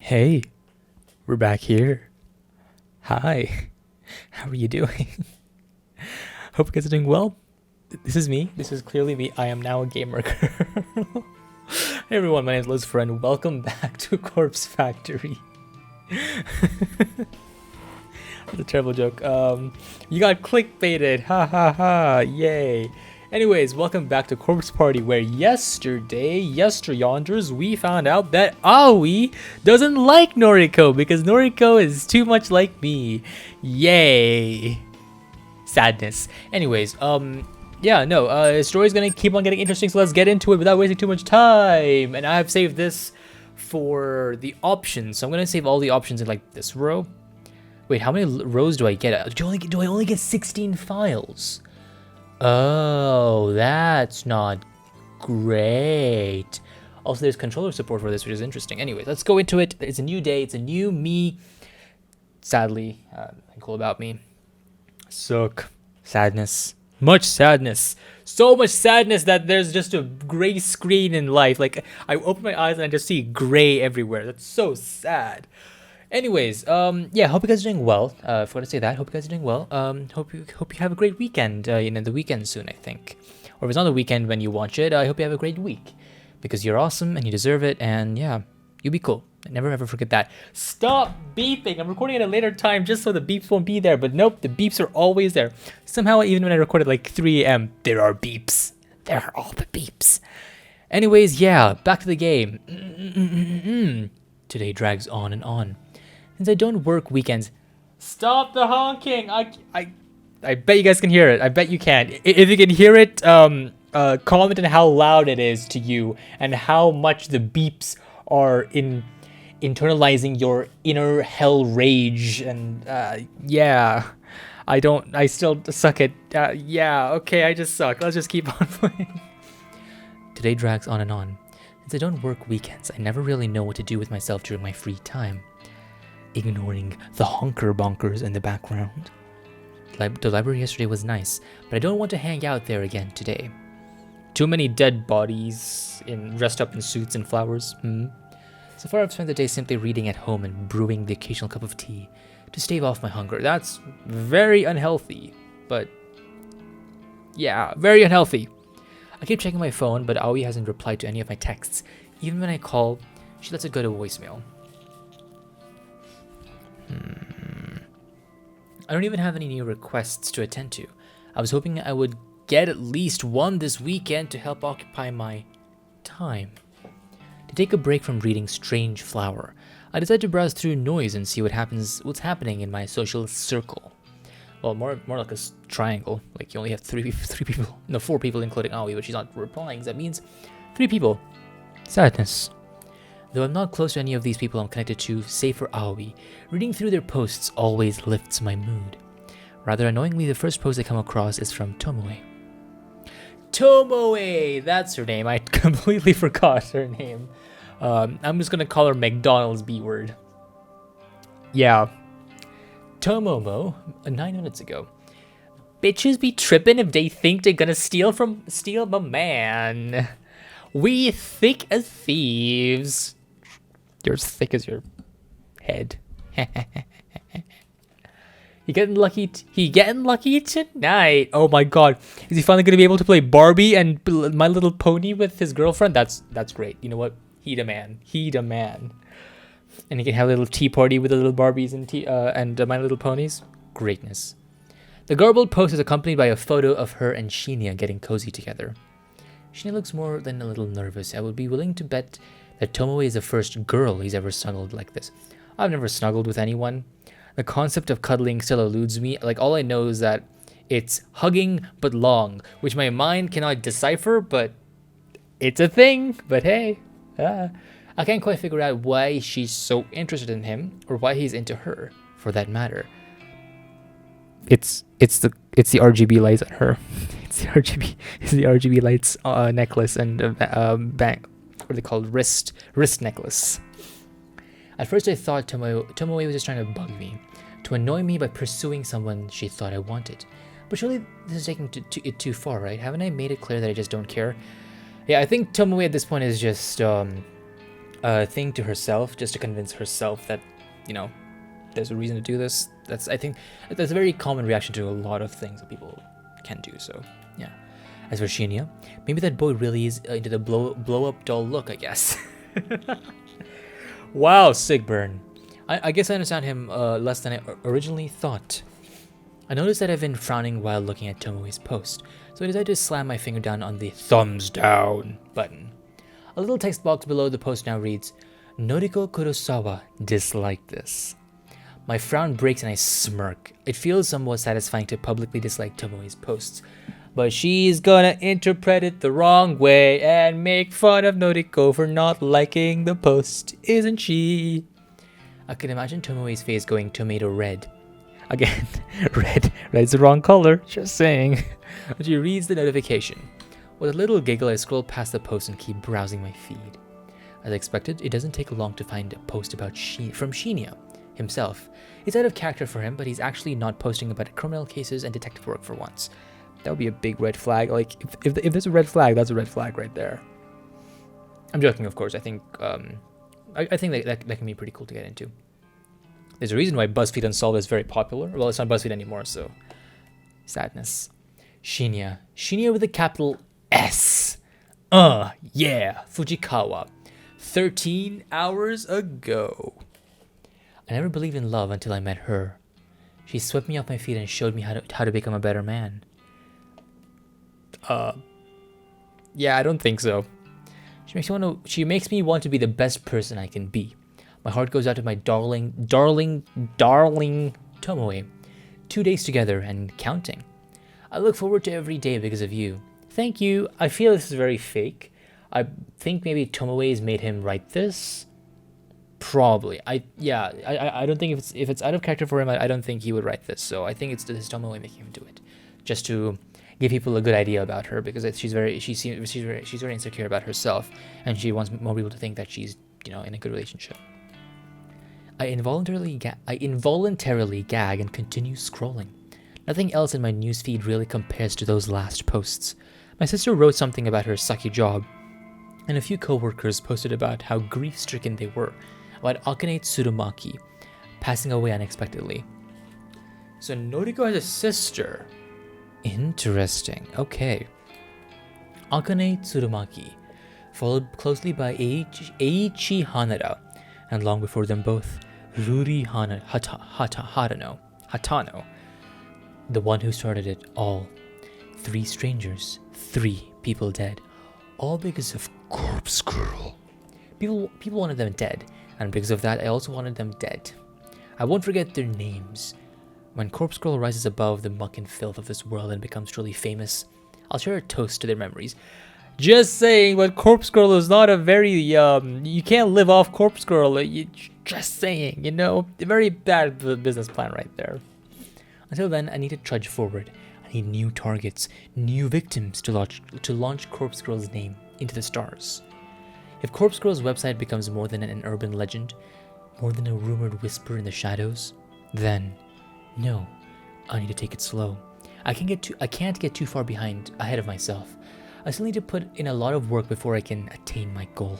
Hey, we're back here. Hi, how are you doing? Hope you guys are doing well. This is me. This is clearly me. I am now a gamer girl. Hey everyone, my name is Lucifer and welcome back to Corpse Factory. That's a terrible joke. You got clickbaited. Ha ha ha. Yay. Anyways, welcome back to Corpse Party, where yesterday, we found out that Aoi doesn't like Noriko because Noriko is too much like me. Yay. Sadness. Anyways, the story's gonna keep on getting interesting, so let's get into it without wasting too much time. And I have saved this for the options, so I'm gonna save all the options in like this row. Wait, how many rows do I get? Do I only get 16 files? Oh, that's not great. Also, there's controller support for this, which is interesting. Anyway, let's go into it. It's a new day. It's a new me. Sadly, cool about me. Suck. Sadness. Much sadness. So much sadness that there's just a gray screen in life. Like, I open my eyes and I just see gray everywhere. That's so sad. Anyways, hope you guys are doing well. If I want to say that, hope you guys are doing well. Hope you have a great weekend. The weekend soon, I think. Or if it's not the weekend when you watch it, I hope you have a great week. Because you're awesome and you deserve it, and yeah, you'll be cool. Never ever forget that. Stop beeping! I'm recording at a later time just so the beeps won't be there, but nope, the beeps are always there. Somehow, even when I record at like 3 a.m., there are beeps. There are all the beeps. Anyways, yeah, back to the game. Today drags on and on. Since I don't work weekends, stop the honking! I bet you guys can hear it. I bet you can. If you can hear it, comment on how loud it is to you and how much the beeps are internalizing your inner hell rage. And yeah, I still suck at. Yeah, okay, I just suck. Let's just keep on playing. Today drags on and on. Since I don't work weekends, I never really know what to do with myself during my free time. Ignoring the honker bonkers in the background. The library yesterday was nice, but I don't want to hang out there again today. Too many dead bodies dressed up in suits and flowers. So far I've spent the day simply reading at home and brewing the occasional cup of tea to stave off my hunger. That's very unhealthy, but yeah, very unhealthy. I keep checking my phone, but Aoi hasn't replied to any of my texts. Even when I call, she lets it go to voicemail. I don't even have any new requests to attend to. I was hoping I would get at least one this weekend to help occupy my time. To take a break from reading Strange Flower, I decided to browse through Noise and see what's happening in my social circle. Well, more like a triangle. Like you only have three people. No, 4 people including Aoi, but she's not replying. So that means 3 people. Sadness. Though I'm not close to any of these people I'm connected to, save for Aoi, reading through their posts always lifts my mood. Rather annoyingly, the first post I come across is from Tomoe. Tomoe! That's her name. I completely forgot her name. I'm just gonna call her McDonald's B-word. Yeah. Tomomo, 9 minutes ago. Bitches be trippin' if they think they're gonna steal my man. We thick as thieves. You're as thick as your head. He getting lucky tonight. Oh my god. Is he finally gonna be able to play Barbie and My Little Pony with his girlfriend? That's great. You know what? He a man. And he can have a little tea party with the little Barbies and My Little Ponies. Greatness. The garbled post is accompanied by a photo of her and Shinya getting cozy together. Shinya looks more than a little nervous. I would be willing to bet that Tomoe is the first girl he's ever snuggled like this. I've never snuggled with anyone. The concept of cuddling still eludes me. Like, all I know is that it's hugging but long, which my mind cannot decipher, but it's a thing. But hey, I can't quite figure out why she's so interested in him, or why he's into her, for that matter. It's the RGB lights on her. It's the RGB lights necklace and bang, what are they called? Wrist necklace. At first I thought Tomoe was just trying to bug me, to annoy me by pursuing someone she thought I wanted. But surely this is taking it too far, right? Haven't I made it clear that I just don't care? Yeah, I think Tomoe at this point is just thing to herself just to convince herself that, you know, there's a reason to do this. I think that's a very common reaction to a lot of things that people can do. So yeah. As for Shinya, maybe that boy really is into the blow up doll look, I guess. Wow, Sigburn. I guess I understand him less than I originally thought. I noticed that I've been frowning while looking at Tomoe's post, so I decided to slam my finger down on the thumbs down button. A little text box below the post now reads, Noriko Kurosawa disliked this. My frown breaks and I smirk. It feels somewhat satisfying to publicly dislike Tomoe's posts, but she's gonna interpret it the wrong way and make fun of Noriko for not liking the post, isn't she? I can imagine Tomoe's face going tomato red. Again, red's the wrong color, just saying. She reads the notification. With a little giggle, I scroll past the post and keep browsing my feed. As expected, it doesn't take long to find a post about from Shinya himself. It's out of character for him, but he's actually not posting about criminal cases and detective work for once. That would be a big red flag. Like, if there's a red flag, that's a red flag right there. I'm joking, of course. I think I think that can be pretty cool to get into. There's a reason why BuzzFeed Unsolved is very popular. Well, it's not BuzzFeed anymore, so sadness. Shinya with a capital S. Yeah, Fujikawa. 13 hours ago. I never believed in love until I met her. She swept me off my feet and showed me how to become a better man. Yeah, I don't think so. She makes me want to be the best person I can be. My heart goes out to my darling Tomoe. 2 days together and counting. I look forward to every day because of you. Thank you. I feel this is very fake. I think maybe Tomoe's made him write this. Probably. I don't think if it's out of character for him, I don't think he would write this. So I think it's his Tomoe making him do it, just to give people a good idea about her, because she's very insecure about herself, and she wants more people to think that she's, you know, in a good relationship. I involuntarily gag and continue scrolling. Nothing else in my newsfeed really compares to those last posts. My sister wrote something about her sucky job, and a few co-workers posted about how grief-stricken they were about Akane Tsurumaki passing away unexpectedly. So Noriko has a sister. Interesting. Okay. Akane Tsurumaki, followed closely by Eiichi Hanada, and long before them both, Ruri Hatano, the one who started it all. 3 strangers, 3 people dead, all because of Corpse Girl. People wanted them dead, and because of that, I also wanted them dead. I won't forget their names. When Corpse Girl rises above the muck and filth of this world and becomes truly famous, I'll share a toast to their memories. Just saying, but Corpse Girl is not a very, you can't live off Corpse Girl. Just saying, you know, a very bad business plan right there. Until then, I need to trudge forward. I need new targets, new victims to launch Corpse Girl's name into the stars. If Corpse Girl's website becomes more than an urban legend, more than a rumored whisper in the shadows, then no, I need to take it slow. I can't get too far ahead of myself. I still need to put in a lot of work before I can attain my goal.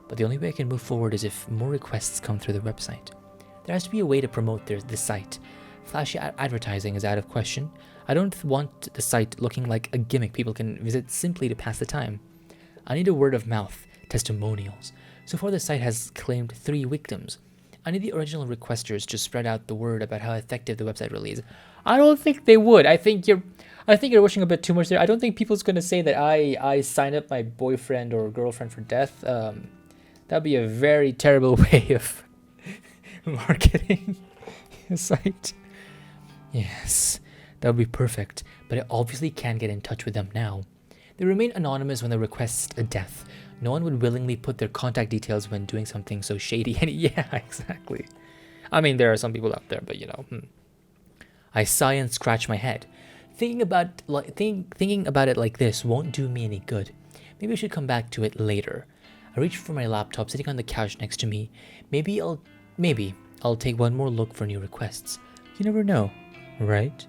But the only way I can move forward is if more requests come through the website. There has to be a way to promote the site. Flashy advertising is out of question. I don't want the site looking like a gimmick people can visit simply to pass the time. I need a word of mouth, testimonials. So far the site has claimed 3 victims. I need the original requesters to spread out the word about how effective the website really is. I don't think they would. I think you're wishing a bit too much there. I don't think people's gonna say that I signed up my boyfriend or girlfriend for death. That'd be a very terrible way of marketing a site. Yes, that would be perfect, but I obviously can't get in touch with them now. They remain anonymous when they request a death. No one would willingly put their contact details when doing something so shady. And yeah, exactly. I mean, there are some people out there, but you know. I sigh and scratch my head. Thinking about it like this won't do me any good. Maybe I should come back to it later. I reach for my laptop sitting on the couch next to me. Maybe I'll take one more look for new requests. You never know, right?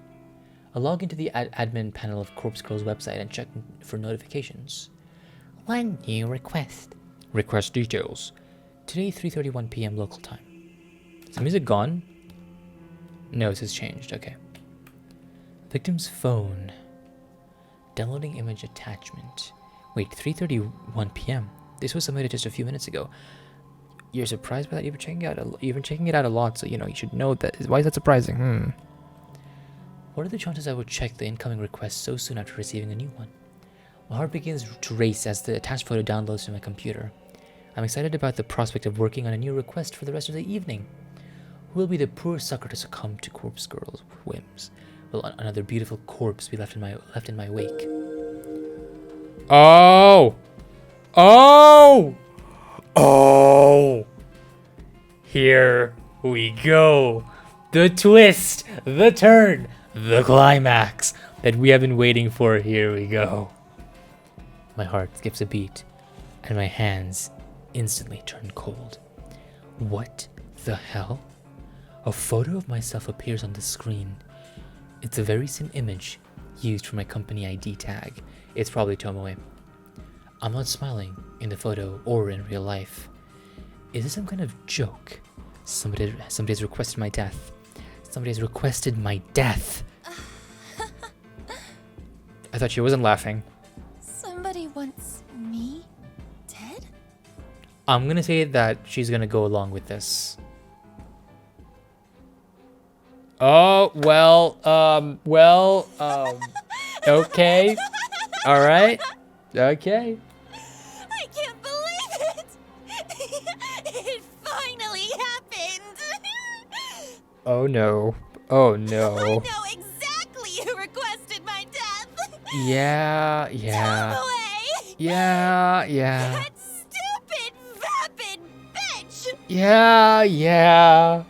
I'll log into the admin panel of Corpse Girl's website and check for notifications. One new request. Request details. Today, 3:31 p.m. local time. Is the music gone? No, this has changed. Okay. Victim's phone. Downloading image attachment. Wait, 3:31 p.m. This was submitted just a few minutes ago. You're surprised by that? You've been checking it out a lot, so you should know that. Why is that surprising? What are the chances I would check the incoming request so soon after receiving a new one? My heart begins to race as the attached photo downloads to my computer. I'm excited about the prospect of working on a new request for the rest of the evening. Who will be the poor sucker to succumb to Corpse Girl's whims? Will another beautiful corpse be left in my wake? Oh! Oh! Oh! Here we go. The twist, the turn, the climax that we have been waiting for. Here we go. My heart skips a beat, and my hands instantly turn cold. What the hell? A photo of myself appears on the screen. It's the very same image used for my company ID tag. It's probably Tomoe. I'm not smiling in the photo or in real life. Is this some kind of joke? Somebody has requested my death. Somebody has requested my death. I thought she wasn't laughing. Somebody wants me dead? I'm gonna say that she's gonna go along with this. Oh, okay. All right. Okay. I can't believe it! It finally happened! Oh no. Oh I no. know exactly who requested my death! Yeah. Tomoe! Yeah. That stupid, vapid bitch! Yeah.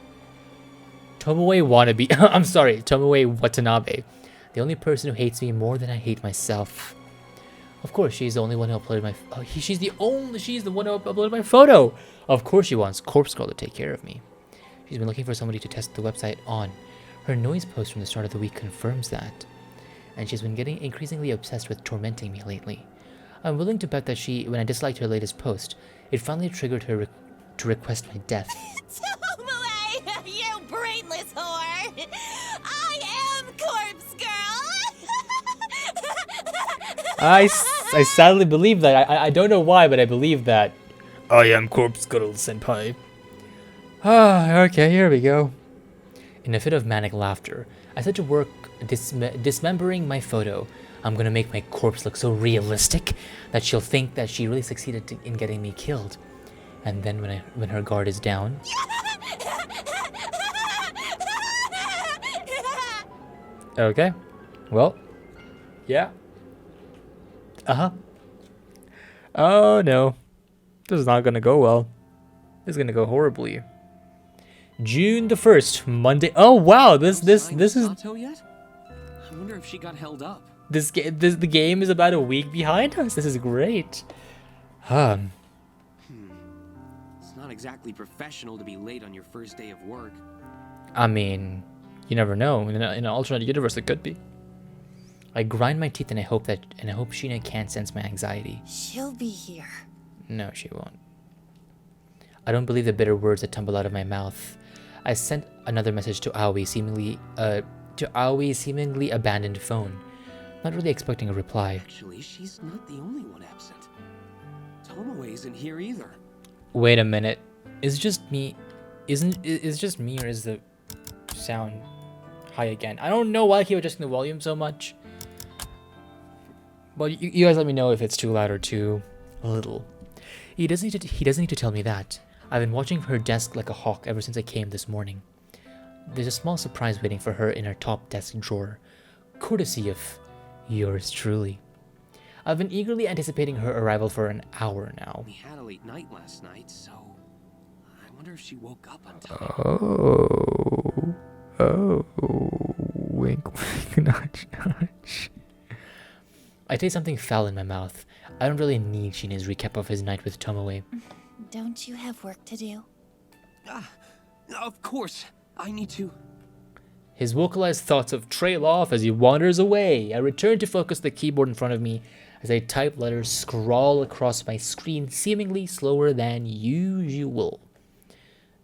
Tomoe wannabe. I'm sorry, Tomoe Watanabe. The only person who hates me more than I hate myself. Of course, she's the only one who uploaded my. She's the one who uploaded my photo. Of course, she wants Corpse Girl to take care of me. She's been looking for somebody to test the website on. Her noise post from the start of the week confirms that. And she's been getting increasingly obsessed with tormenting me lately. I'm willing to bet that when I disliked her latest post, it finally triggered her to request my death. Tomoe, you brainless whore! I am Corpse Girl! I sadly believe that. I don't know why, but I believe that. I am Corpse Girl, senpai. Okay, here we go. In a fit of manic laughter, I set to work dismembering my photo. I'm gonna make my corpse look so realistic that she'll think that she really succeeded in getting me killed. And then when her guard is down... Okay. Well. Yeah. Oh no. This is not gonna go well. This is gonna go horribly. June the 1st, Monday. Oh wow, this is Sato yet? I wonder if she got held up. the game is about a week behind us. This is great. It's not exactly professional to be late on your first day of work. I mean, you never know. In an alternate universe, it could be. I grind my teeth and I hope Sheena can't sense my anxiety. She'll be here. No, she won't. I don't believe the bitter words that tumble out of my mouth. I sent another message to Aoi, seemingly abandoned phone, not really expecting a reply. Actually, she's not the only one absent. Tomoe isn't here either. Wait a minute. Is it just me? Is just me, or is the sound high again? I don't know why I keep adjusting the volume so much. But you guys let me know if it's too loud or too little. He doesn't need to tell me that. I've been watching her desk like a hawk ever since I came this morning. There's a small surprise waiting for her in her top desk drawer, courtesy of yours truly. I've been eagerly anticipating her arrival for an hour now. We had a late night last night, so I wonder if she woke up on time. Oh, wink, wink, nudge, nudge. I taste something foul in my mouth. I don't really need Sheena's recap of his night with Tomoe. Don't you have work to do? Of course. I need to. His vocalized thoughts trail off as he wanders away. I return to focus the keyboard in front of me as I type letters scrawl across my screen seemingly slower than usual.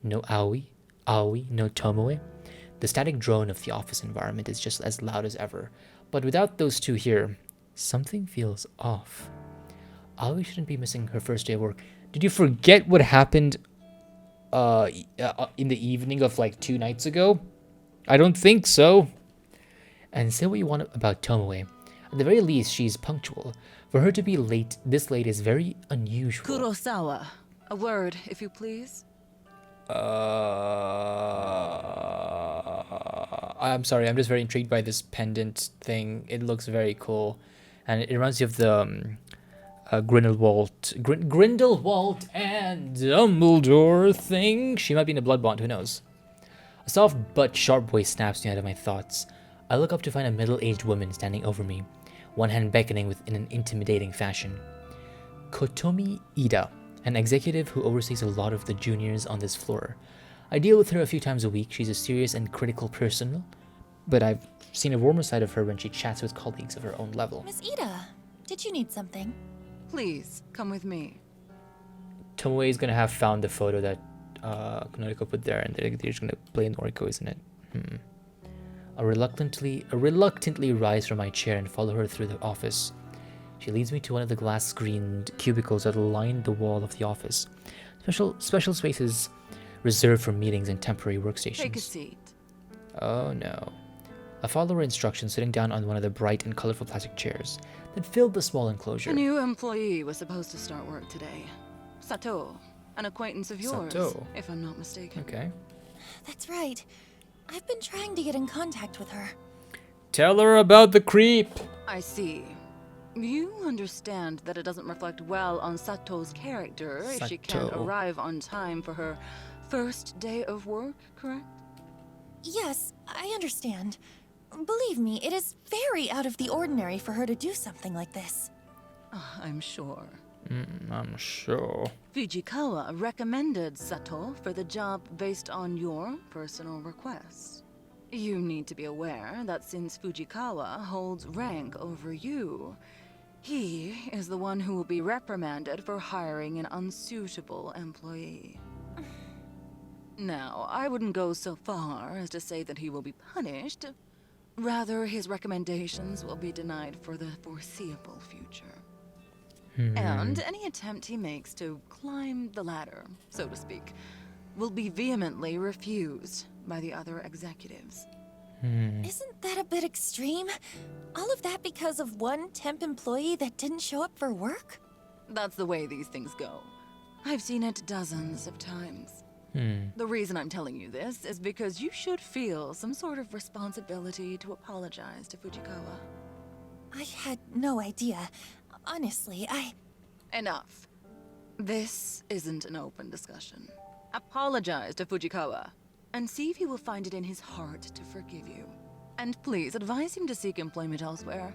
No Aoi, no Tomoe. The static drone of the office environment is just as loud as ever, but without those two here, something feels off. Aoi shouldn't be missing her first day of work. Did you forget what happened in the evening of like 2 nights ago? I don't think so. And say what you want about Tomoe. At the very least, she's punctual. For her to be late, this late is very unusual. Kurosawa, a word, if you please. I'm sorry, I'm just very intrigued by this pendant thing. It looks very cool. And it reminds you of the Grindelwald and Dumbledore thing. She might be in a blood bond, who knows? A soft but sharp voice snaps me out of my thoughts. I look up to find a middle-aged woman standing over me, one hand beckoning in an intimidating fashion. Kotomi Ida, an executive who oversees a lot of the juniors on this floor. I deal with her a few times a week. She's a serious and critical person, but I've seen a warmer side of her when she chats with colleagues of her own level. Miss Ida, did you need something? Please, come with me. Tomoe is gonna have found the photo that Noriko put there, and they're just gonna play Noriko, isn't it? I reluctantly rise from my chair and follow her through the office. She leads me to one of the glass-screened cubicles that line the wall of the office. Special spaces reserved for meetings and temporary workstations. Take a seat. Oh no. I follow her instructions, sitting down on one of the bright and colorful plastic chairs that filled the small enclosure. A new employee was supposed to start work today. Sato, an acquaintance of yours, Sato. if I'm not mistaken. Okay. That's right. I've been trying to get in contact with her. Tell her about the creep. I see. You understand that it doesn't reflect well on Sato's character if she can't Sato. arrive on time for her first day of work, correct? Yes, I understand. Believe me, it is very out of the ordinary for her to do something like this. I'm sure. I'm sure. Fujikawa recommended Sato for the job based on your personal request. You need to be aware that since Fujikawa holds rank over you, he is the one who will be reprimanded for hiring an unsuitable employee. Now, I wouldn't go so far as to say that he will be punished. Rather, his recommendations will be denied for the foreseeable future. And any attempt he makes to climb the ladder, so to speak, will be vehemently refused by the other executives. Isn't that a bit extreme? All of that because of one temp employee that didn't show up for work? That's the way these things go. I've seen it dozens of times. The reason I'm telling you this is because you should feel some sort of responsibility to apologize to Fujikawa. I had no idea. Honestly, Enough. This isn't an open discussion. Apologize to Fujikawa, and see if he will find it in his heart to forgive you. And please advise him to seek employment elsewhere.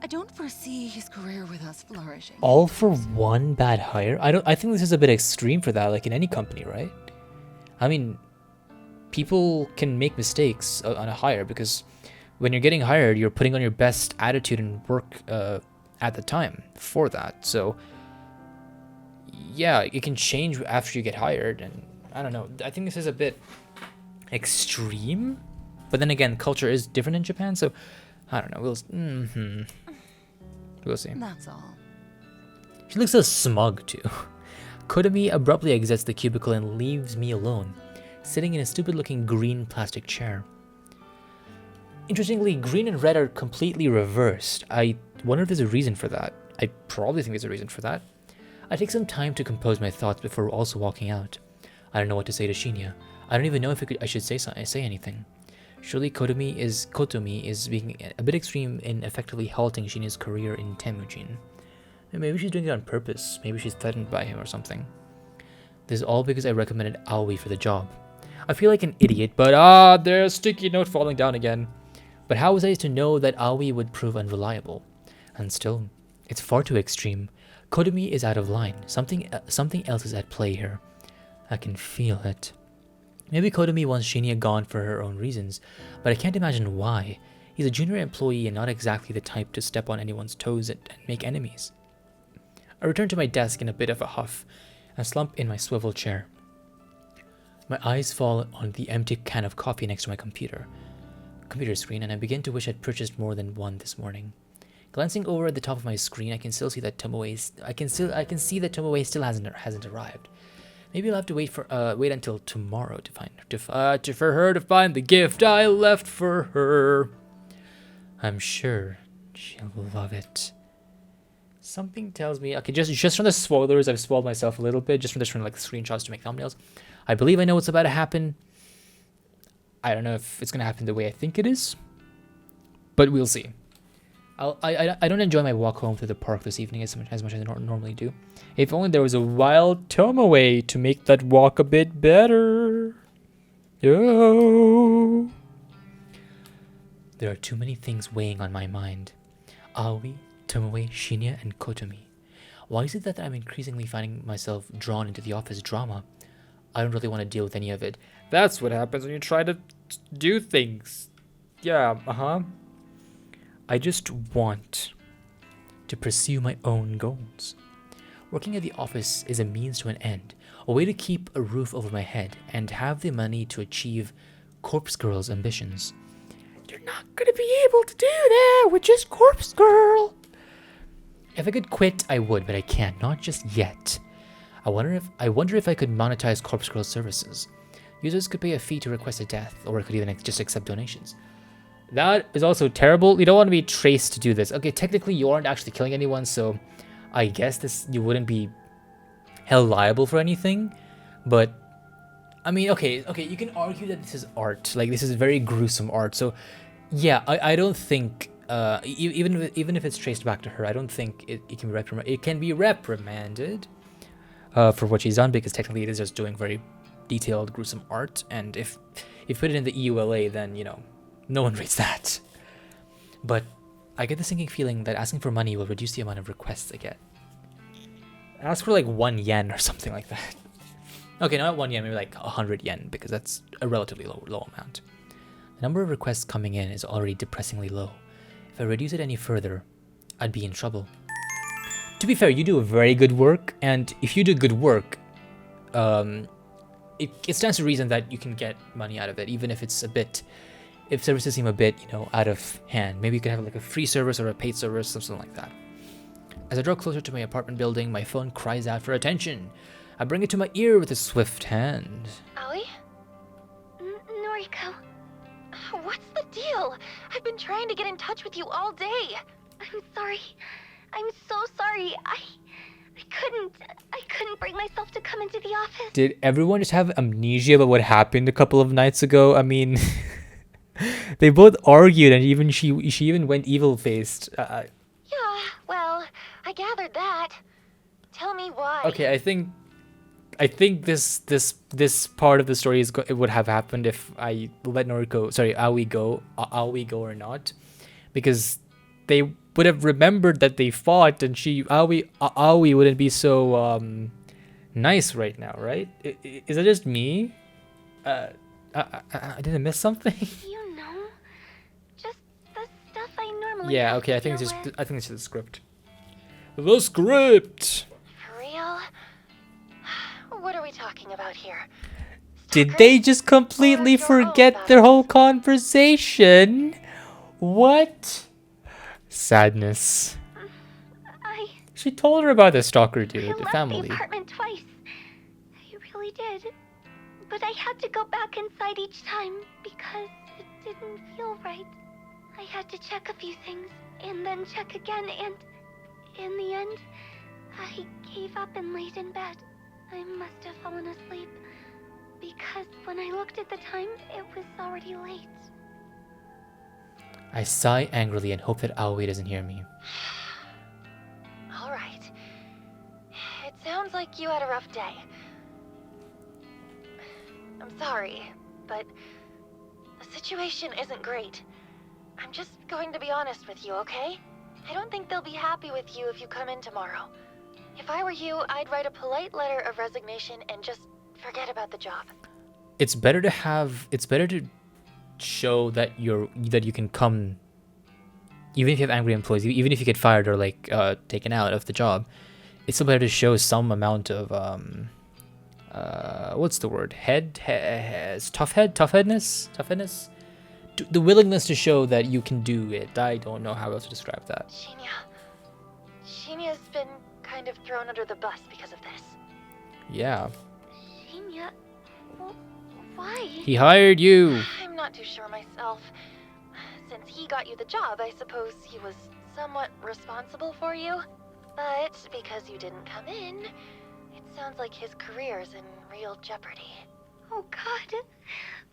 I don't foresee his career with us flourishing. All for one bad hire? I think this is a bit extreme for that, like in any company, right? I mean, people can make mistakes on a hire because when you're getting hired, you're putting on your best attitude and work at the time for that. So yeah, it can change after you get hired, and I don't know. I think this is a bit extreme, but then again, culture is different in Japan, so I don't know. We'll see. That's all. She looks so smug too. Kotomi abruptly exits the cubicle and leaves me alone, sitting in a stupid-looking green plastic chair. Interestingly, green and red are completely reversed. I wonder if there's a reason for that. I probably think there's a reason for that. I take some time to compose my thoughts before also walking out. I don't know what to say to Shinya. I don't even know if I should say anything. Surely Kotomi is being a bit extreme in effectively halting Shinya's career in Temujin. Maybe she's doing it on purpose. Maybe she's threatened by him or something. This is all because I recommended Aoi for the job. I feel like an idiot, but there's a sticky note falling down again. But how was I to know that Aoi would prove unreliable? And still, it's far too extreme. Kotomi is out of line. Something else is at play here. I can feel it. Maybe Kotomi wants Shinya gone for her own reasons, but I can't imagine why. He's a junior employee and not exactly the type to step on anyone's toes and make enemies. I return to my desk in a bit of a huff and slump in my swivel chair. My eyes fall on the empty can of coffee next to my computer screen, and I begin to wish I'd purchased more than one this morning. Glancing over at the top of my screen, I can still see that Tomoe still hasn't arrived. Maybe I'll have to wait until tomorrow for her to find the gift I left for her. I'm sure she'll love it. Something tells me, okay, just from the spoilers, I've spoiled myself a little bit, just from like screenshots to make thumbnails. I believe I know what's about to happen. I don't know if it's gonna happen the way I think it is, but we'll see. I don't enjoy my walk home through the park this evening as much as I normally do. If only there was a wild Tomoe to make that walk a bit better. Oh. There are too many things weighing on my mind. Aoi, Tomoe, Shinya, and Kotomi. Why is it that I'm increasingly finding myself drawn into the office drama? I don't really want to deal with any of it. That's what happens when you try to do things. Yeah, I just want to pursue my own goals. Working at the office is a means to an end, a way to keep a roof over my head and have the money to achieve Corpse Girl's ambitions. You're not gonna be able to do that with just Corpse Girl. If I could quit, I would, but I can't. Not just yet. I wonder if I could monetize Corpse Girl's services. Users could pay a fee to request a death, or could even just accept donations. That is also terrible. You don't want to be traced to do this. Okay, technically you aren't actually killing anyone, so I guess you wouldn't be held liable for anything. But I mean, okay, you can argue that this is art. Like, this is very gruesome art. So yeah, I don't think even if it's traced back to her, I don't think it can be reprimanded for what she's done, because technically it is just doing very detailed, gruesome art. And if you put it in the EULA, then, you know, no one reads that. But I get the sinking feeling that asking for money will reduce the amount of requests I get. Ask for like 1 yen or something like that. Okay, not 1 yen, maybe like 100 yen, because that's a relatively low amount. The number of requests coming in is already depressingly low. If I reduce it any further, I'd be in trouble. To be fair, you do very good work, and if you do good work, it stands to reason that you can get money out of it, even if it's if services seem a bit, you know, out of hand. Maybe you could have like a free service or a paid service, something like that. As I draw closer to my apartment building, my phone cries out for attention. I bring it to my ear with a swift hand. Aoi? Noriko? What's the deal? I've been trying to get in touch with you all day. I'm sorry. I'm so sorry. I couldn't bring myself to come into the office. Did everyone just have amnesia about what happened a couple of nights ago? I mean, they both argued, and she even went evil-faced. Yeah, well, I gathered that. Tell me why. Okay, I think this part of the story it would have happened if I let Aoi go or not, because they would have remembered that they fought, and Aoi wouldn't be so nice right now, right? Is it just me? I didn't miss something. You know, just the stuff I normally. Yeah. Okay. I think it's just the script. The script. For real? What are we talking about here? Did they just completely forget their whole conversation? What? Sadness. She told her about the stalker dude, the family. I left the apartment twice. I really did. But I had to go back inside each time because it didn't feel right. I had to check a few things and then check again, and in the end, I gave up and laid in bed. I must have fallen asleep because when I looked at the time, it was already late. I sigh angrily and hope that Aoi doesn't hear me. All right. It sounds like you had a rough day. I'm sorry, but the situation isn't great. I'm just going to be honest with you, okay? I don't think they'll be happy with you if you come in tomorrow. If I were you, I'd write a polite letter of resignation and just forget about the job. It's better to show that you can come even if you have angry employees, even if you get fired or like taken out of the job, it's still better to show some amount of what's the word? Tougheadness, the willingness to show that you can do it. I don't know how else to describe that. Shinya's been kind of thrown under the bus because of this. Yeah. Shinya, why? He hired you. I'm not too sure myself. Since he got you the job, I suppose he was somewhat responsible for you. But because you didn't come in, it sounds like his career's in real jeopardy. Oh God.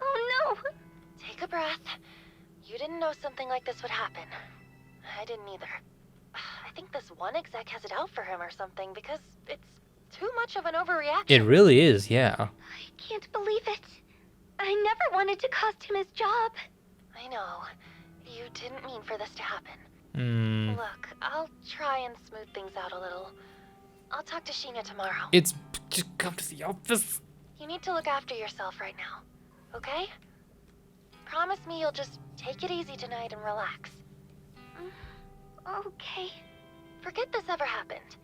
Oh no. Take a breath. You didn't know something like this would happen. I didn't either. I think this one exec has it out for him or something because it's too much of an overreaction. It really is, yeah. I can't believe it. I never wanted to cost him his job. I know. You didn't mean for this to happen. Hmm. Look, I'll try and smooth things out a little. I'll talk to Shinya tomorrow. It's just come to the office. You need to look after yourself right now, okay? Promise me you'll just take it easy tonight and relax. Okay. Forget this ever happened.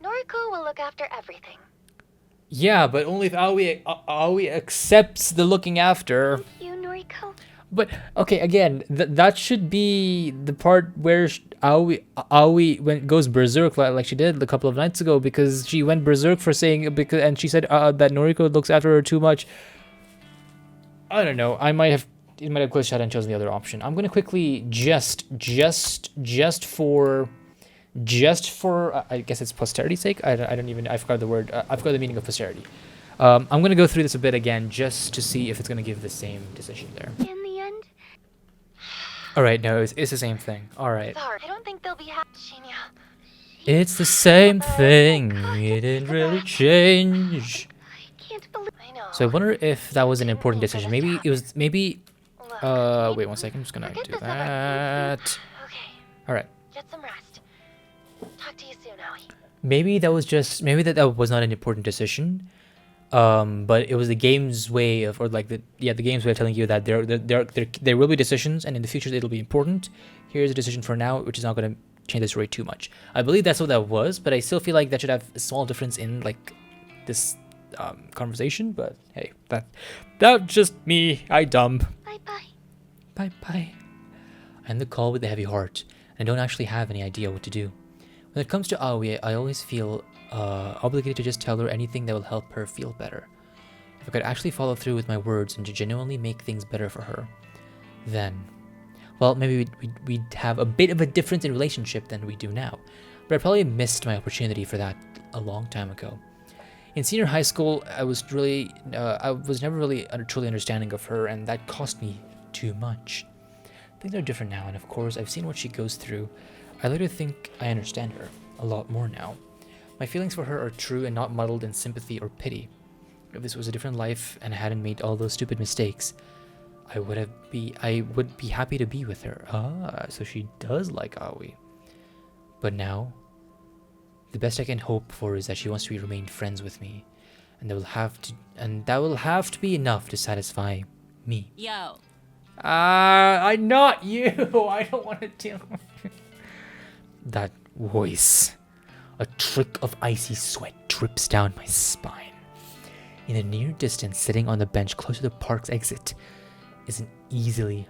Noriko will look after everything. Yeah, but only if Aoi accepts the looking after. You, Noriko. But okay, again, that should be the part where Aoi goes berserk like she did a couple of nights ago, because she went berserk for saying and she said that Noriko looks after her too much. I don't know. It might have glitched out and chosen the other option. I'm gonna quickly just for I guess it's posterity's sake. I forgot the word. I forgot the meaning of posterity. I'm gonna go through this a bit again just to see if it's gonna give the same decision there. In the end. All right, no, it's the same thing. All right. Sorry, I don't think they'll be happy, Shinya. It's the same thing. It didn't really change. I can't believe. I know. So I wonder if that was an important decision. Maybe it was. Maybe. Look, Wait 1 second. I'm just gonna forget do this ever- that. Okay, All right. get some rest. Talk to you soon, Aoi. Maybe that was not an important decision. But it was the game's way of, or like the game's way of telling you that there will be decisions, and in the future it'll be important. Here's a decision for now, which is not going to change the story too much. I believe that's what that was, but I still feel like that should have a small difference in like this conversation. But hey, that's just me. I dumb. Bye bye. Bye bye. I end the call with a heavy heart, and I don't actually have any idea what to do. When it comes to Aoi, I always feel obligated to just tell her anything that will help her feel better. If I could actually follow through with my words and to genuinely make things better for her, then, well, maybe we'd have a bit of a difference in relationship than we do now. But I probably missed my opportunity for that a long time ago. In senior high school, I was never really truly understanding of her, and that cost me too much. Things are different now, and of course, I've seen what she goes through. I like to think I understand her a lot more now. My feelings for her are true and not muddled in sympathy or pity. If this was a different life and I hadn't made all those stupid mistakes, I would be happy to be with her. Ah, so she does like Aoi. But now, the best I can hope for is that she wants to remain friends with me, and that will have to be enough to satisfy me. Yo. I'm not you. I don't want to deal with that voice. A trick of icy sweat drips down my spine. In the near distance, sitting on the bench close to the park's exit, is an easily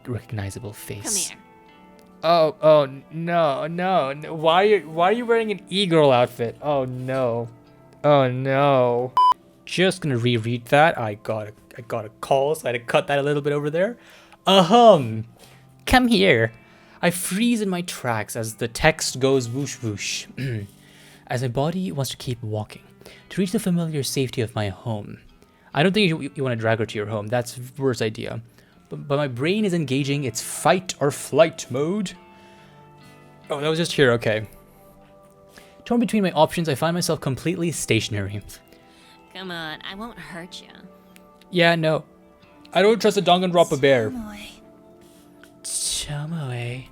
recognizable face. Come here. Oh no. Why are you wearing an e-girl outfit? Oh no. Just gonna reread that. I got a call, so I had to cut that a little bit over there. Come here. I freeze in my tracks as the text goes whoosh whoosh. As my body wants to keep walking, to reach the familiar safety of my home. I don't think you want to drag her to your home. That's the worst idea. But my brain is engaging its fight or flight mode. Oh, that was just here, okay. Torn between my options, I find myself completely stationary. Come on, I won't hurt you. Yeah, no. I don't trust a Danganronpa bear. Tomoe.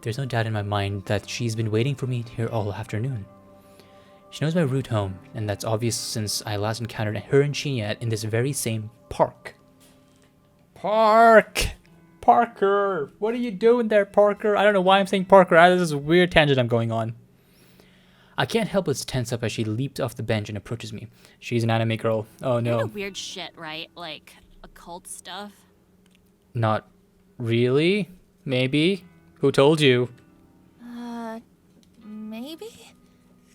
There's no doubt in my mind that she's been waiting for me here all afternoon. She knows my route home, and that's obvious since I last encountered her and Shinya in this very same park. Parker, what are you doing there, Parker? I don't know why I'm saying Parker. This is a weird tangent I'm going on. I can't help but tense up as she leaps off the bench and approaches me. She's an anime girl. Oh You're no. into weird shit, right? Like occult stuff. Not really. Maybe. Who told you? Maybe?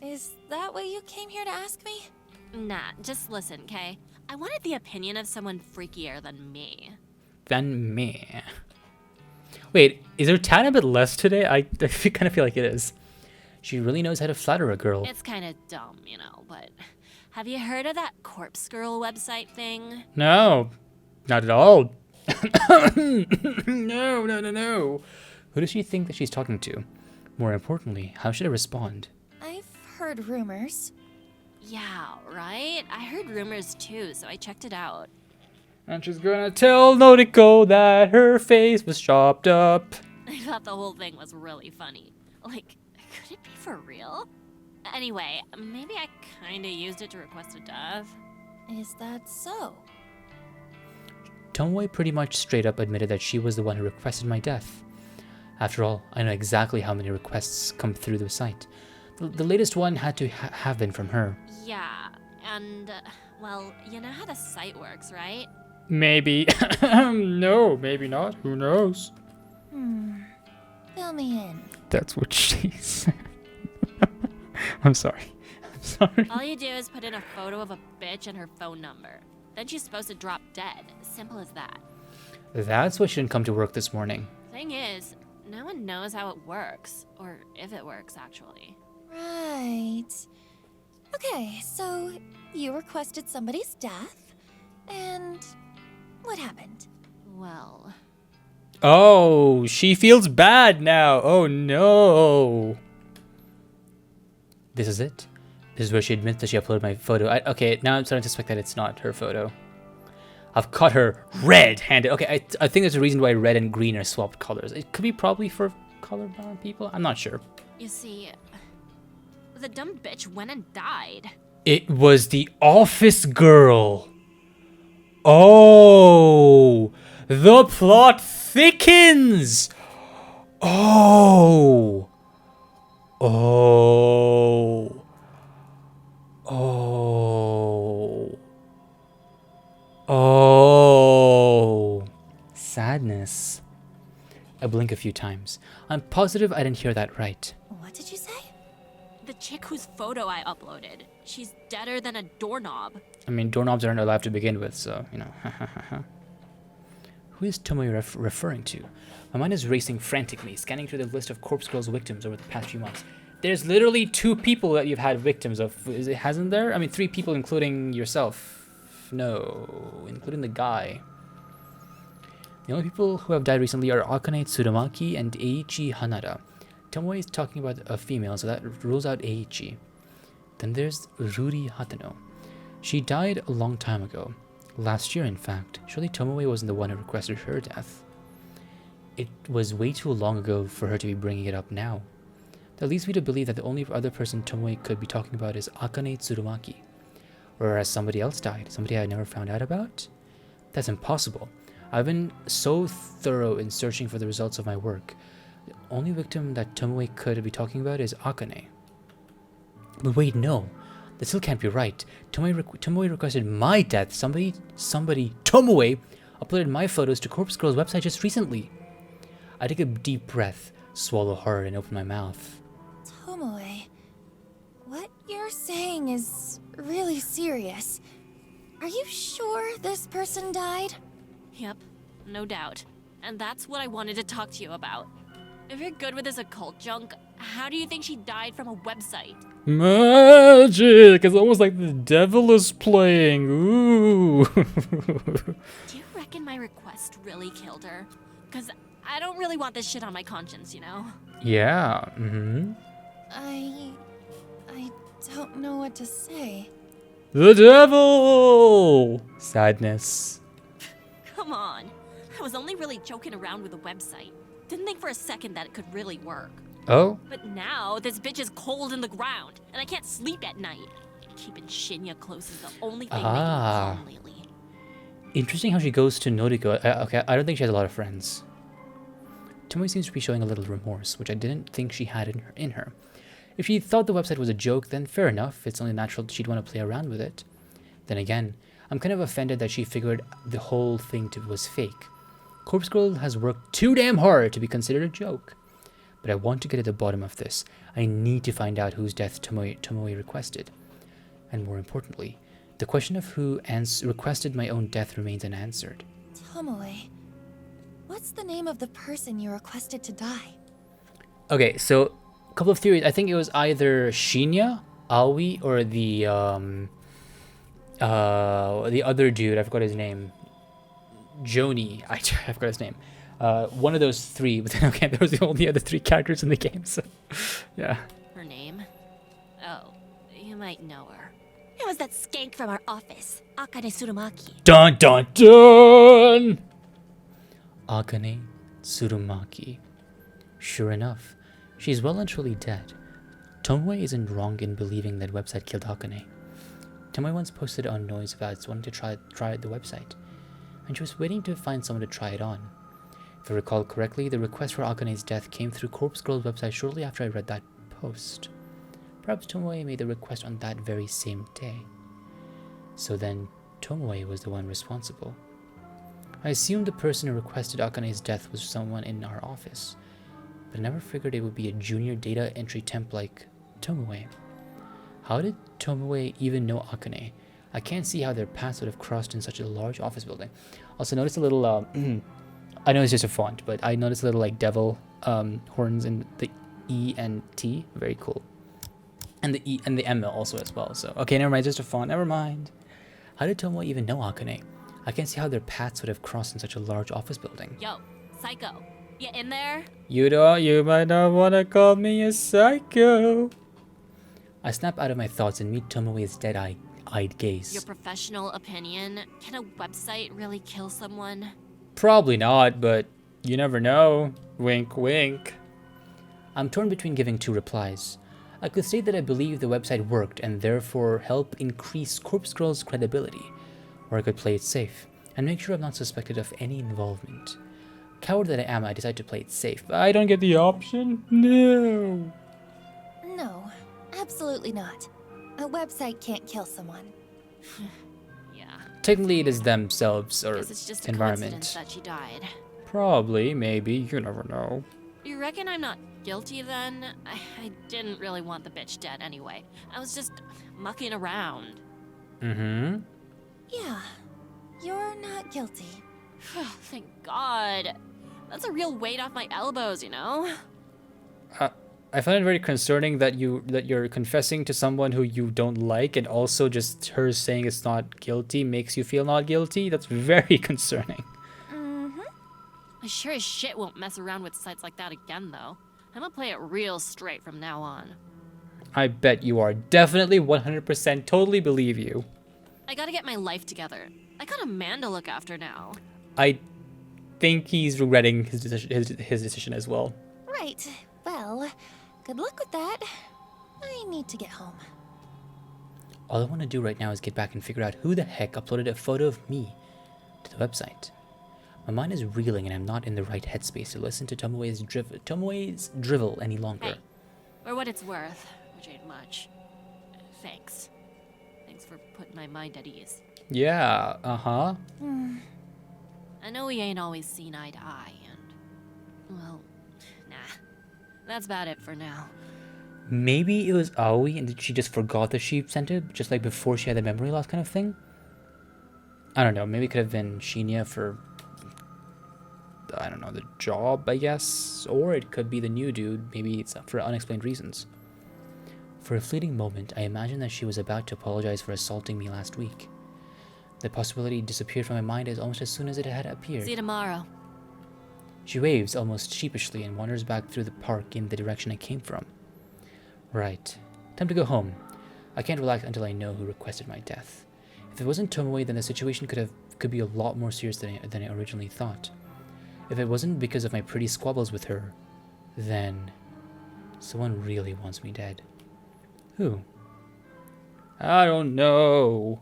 Is that what you came here to ask me? Nah, just listen, okay? I wanted the opinion of someone freakier than me. Than me. Wait, is her tan a bit less today? I kind of feel like it is. She really knows how to flatter a girl. It's kind of dumb, you know, but have you heard of that Corpse Girl website thing? No, not at all. No. Who does she think that she's talking to? More importantly, how should I respond? I've heard rumors. Yeah, right? I heard rumors too, so I checked it out. And she's gonna tell Noriko that her face was chopped up. I thought the whole thing was really funny. Like, could it be for real? Anyway, maybe I kinda used it to request a death. Is that so? Tomoe pretty much straight up admitted that she was the one who requested my death. After all, I know exactly how many requests come through the site. The latest one had to have been from her. Yeah, and, well, you know how the site works, right? Maybe. No, maybe not. Who knows? Fill me in. That's what she said. I'm sorry. All you do is put in a photo of a bitch and her phone number. Then she's supposed to drop dead. Simple as that. That's why she didn't come to work this morning. Thing is, no one knows how it works. Or if it works, actually. Right. Okay, so you requested somebody's death, and what happened? Well, Oh, she feels bad now. Oh no. This is it. This is where she admits that she uploaded my photo. Okay, now I'm starting to suspect that it's not her photo. I've caught her red-handed. Okay, I think there's a reason why red and green are swapped colors. It could be probably for colorblind people. I'm not sure. you see, the dumb bitch went and died. It was the office girl. Oh, the plot thickens. Oh. Oh. Oh. Oh. Sadness. I blink a few times. I'm positive I didn't hear that right. What did you say? The chick whose photo I uploaded. She's deader than a doorknob. I mean, doorknobs aren't alive to begin with, so, you know. Who is Tomoe referring to? My mind is racing frantically, scanning through the list of Corpse Girl's victims over the past few months. There's literally 2 people that you've had victims of. Hasn't there? I mean, 3 people, including yourself. No, including the guy. The only people who have died recently are Akane Tsurumaki and Eiichi Hanada. Tomoe is talking about a female, so that rules out Eiichi. Then there's Ruri Hatano. She died a long time ago. Last year, in fact. Surely Tomoe wasn't the one who requested her death. It was way too long ago for her to be bringing it up now. That leads me to believe that the only other person Tomoe could be talking about is Akane Tsurumaki. Whereas somebody else died, somebody I never found out about? That's impossible. I've been so thorough in searching for the results of my work. The only victim that Tomoe could be talking about is Akane. But wait, no. That still can't be right. Tomoe requested my death. Somebody, Tomoe uploaded my photos to Corpse Girl's website just recently. I take a deep breath, swallow hard, and open my mouth. Tomoe, what you're saying is really serious. Are you sure this person died? Yep, no doubt. And that's what I wanted to talk to you about. If you're good with this occult junk, how do you think she died from a website? Magic! It's almost like the devil is playing. Ooh. Do you reckon my request really killed her? Because I don't really want this shit on my conscience, you know? Yeah, mm-hmm. I don't know what to say. The devil! Sadness. Come on. I was only really joking around with the website. Didn't think for a second that it could really work. Oh? But now, this bitch is cold in the ground, and I can't sleep at night. Keeping Shinya close is the only thing making me calm lately. Interesting how she goes to Noriko. Okay, I don't think she has a lot of friends. Tomoe seems to be showing a little remorse, which I didn't think she had in her. If she thought the website was a joke, then fair enough. It's only natural she'd want to play around with it. Then again, I'm kind of offended that she figured the whole thing was fake. Corpse Girl has worked too damn hard to be considered a joke. But I want to get at the bottom of this. I need to find out whose death Tomoe requested. And more importantly, the question of who requested my own death remains unanswered. Tomoe, what's the name of the person you requested to die? Okay, so a couple of theories. I think it was either Shinya, Aoi, or the other dude. I forgot his name. Joni. I forgot his name. One of those three. But then okay, there was the only other three characters in the game. So, yeah. Her name? Oh, you might know her. It was that skank from our office, Akane Tsurumaki. Dun dun dun! Akane Tsurumaki. Sure enough, she's well and truly dead. Tomoe isn't wrong in believing that website killed Akane. Tomoe once posted on Noise about wanting to try the website, and she was waiting to find someone to try it on. If I recall correctly, the request for Akane's death came through Corpse Girl's website shortly after I read that post. Perhaps Tomoe made the request on that very same day. So then, Tomoe was the one responsible. I assumed the person who requested Akane's death was someone in our office, but I never figured it would be a junior data entry temp like Tomoe. How did Tomoe even know Akane? I can't see how their paths would have crossed in such a large office building. Also, notice a little, I know it's just a font, but I noticed a little like devil horns in the E and T. Very cool. And the E and the M also as well. So, okay, never mind, just a font, never mind. How did Tomoe even know Akane? I can't see how their paths would have crossed in such a large office building. Yo, Psycho, you in there? You might not want to call me a psycho. I snap out of my thoughts and meet Tomoe's dead-eyed gaze. Your professional opinion, can a website really kill someone? Probably not, but you never know. Wink, wink. I'm torn between giving two replies. I could state that I believe the website worked and therefore help increase Corpse Girl's credibility. Or I could play it safe and make sure I'm not suspected of any involvement. Coward that I am, I decide to play it safe. But I don't get the option? No. No, absolutely not. A website can't kill someone. Yeah. Technically it is themselves or Guess it's just a environment. coincidence that she died. Probably, maybe, you never know. You reckon I'm not guilty then? I didn't really want the bitch dead anyway. I was just mucking around. Mm-hmm. Yeah, you're not guilty. Thank God. That's a real weight off my elbows, you know? I find it very concerning that you're confessing to someone who you don't like, and also just her saying it's not guilty makes you feel not guilty. That's very concerning. Mm-hmm. I sure as shit won't mess around with sites like that again, though. I'm gonna play it real straight from now on. I bet you are. Definitely 100% totally believe you. I gotta get my life together. I got a man to look after now. I think he's regretting his decision as well. Right. Well, good luck with that. I need to get home. All I want to do right now is get back and figure out who the heck uploaded a photo of me to the website. My mind is reeling and I'm not in the right headspace to listen to Tomoe's drivel any longer. Hey, for what it's worth, which ain't much. Thanks. Thanks for putting my mind at ease. Yeah, uh-huh. I know we ain't always seen eye to eye, and... well, nah. That's about it for now. Maybe it was Aoi and she just forgot that she sent it, just like before she had the memory loss kind of thing? I don't know, maybe it could have been Shinya for, I don't know, the job, I guess? Or it could be the new dude, maybe it's for unexplained reasons. For a fleeting moment, I imagined that she was about to apologize for assaulting me last week. The possibility disappeared from my mind almost as soon as it had appeared. See you tomorrow. She waves almost sheepishly and wanders back through the park in the direction I came from. Right. Time to go home. I can't relax until I know who requested my death. If it wasn't Tomoe, then the situation could be a lot more serious than I originally thought. If it wasn't because of my pretty squabbles with her, then someone really wants me dead. Who? I don't know.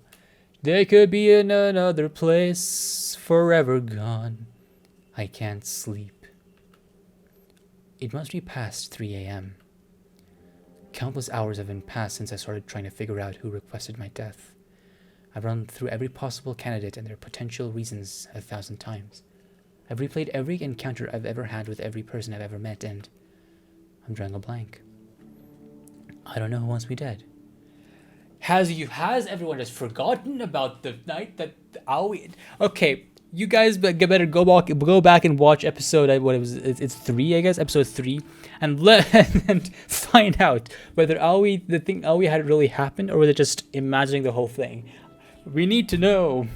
They could be in another place, forever gone. I can't sleep. It must be past 3 a.m. Countless hours have been passed since I started trying to figure out who requested my death. I've run through every possible candidate and their potential reasons 1,000 times. I've replayed every encounter I've ever had with every person I've ever met, and I'm drawing a blank. I don't know who wants me dead. Has everyone just forgotten about the night that Aoi... Okay, you guys better go back and watch episode, it's 3, I guess, episode 3, and and find out whether the thing Aoi had really happened, or whether just imagining the whole thing. We need to know.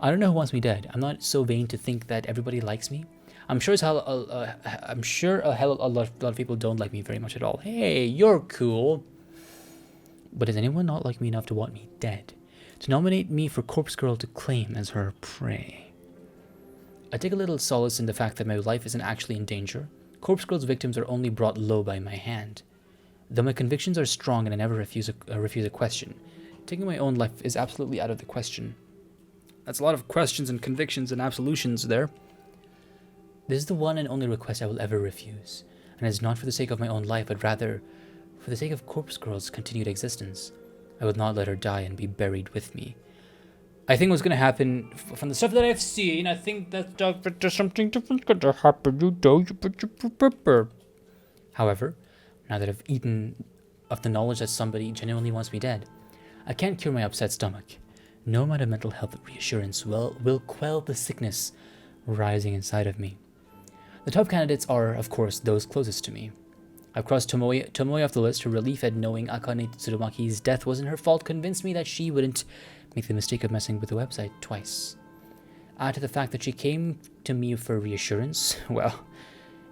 I don't know who wants me dead. I'm not so vain to think that everybody likes me. I'm sure a lot of people don't like me very much at all. Hey, you're cool. But does anyone not like me enough to want me dead? To nominate me for Corpse Girl to claim as her prey? I take a little solace in the fact that my life isn't actually in danger. Corpse Girl's victims are only brought low by my hand. Though my convictions are strong and I never refuse a question, taking my own life is absolutely out of the question. That's a lot of questions and convictions and absolutions there. This is the one and only request I will ever refuse, and it's not for the sake of my own life, but rather for the sake of Corpse Girl's continued existence. I will not let her die and be buried with me. I think what's going to happen, from the stuff that I've seen, I think that there's something different going to happen. However, now that I've eaten of the knowledge that somebody genuinely wants me dead, I can't cure my upset stomach. No amount of mental health reassurance will quell the sickness rising inside of me. The top candidates are, of course, those closest to me. I've crossed Tomoe off the list. Her relief at knowing Akane Tsurumaki's death wasn't her fault convinced me that she wouldn't make the mistake of messing with the website twice. Add to the fact that she came to me for reassurance, well,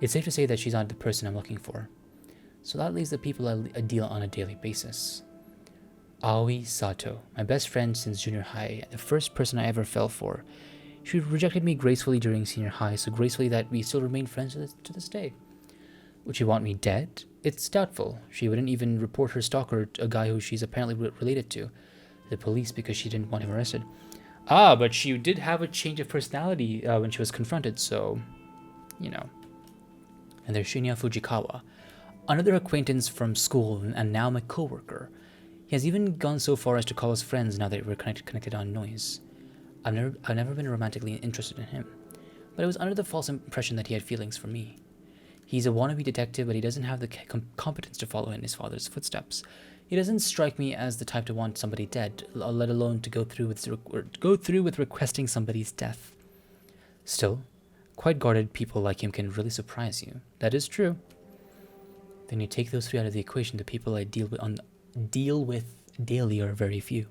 it's safe to say that she's not the person I'm looking for. So that leaves the people I deal on a daily basis. Aoi Sato, my best friend since junior high, the first person I ever fell for. She rejected me gracefully during senior high, so gracefully that we still remain friends to this day. Would she want me dead? It's doubtful. She wouldn't even report her stalker, a guy who she's apparently related to, the police because she didn't want him arrested. But she did have a change of personality when she was confronted, so, you know. And there's Shinya Fujikawa, another acquaintance from school and now my co-worker. He has even gone so far as to call us friends now that we're connected on noise. I've never been romantically interested in him, but I was under the false impression that he had feelings for me. He's a wannabe detective, but he doesn't have the competence to follow in his father's footsteps. He doesn't strike me as the type to want somebody dead, let alone to go through with requesting somebody's death. Still, quite guarded people like him can really surprise you. That is true. Then you take those three out of the equation, the people I deal with daily are very few.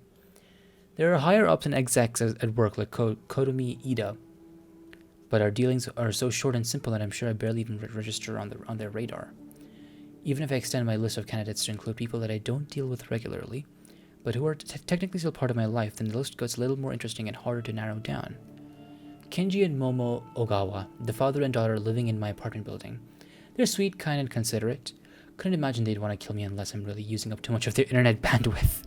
There are higher ups and execs at work like Kotomi Ida, but our dealings are so short and simple that I'm sure I barely even register on their radar. Even if I extend my list of candidates to include people that I don't deal with regularly, but who are technically still part of my life, then the list gets a little more interesting and harder to narrow down. Kenji and Momo Ogawa, the father and daughter living in my apartment building. They're sweet, kind, and considerate. Couldn't imagine they'd want to kill me unless I'm really using up too much of their internet bandwidth,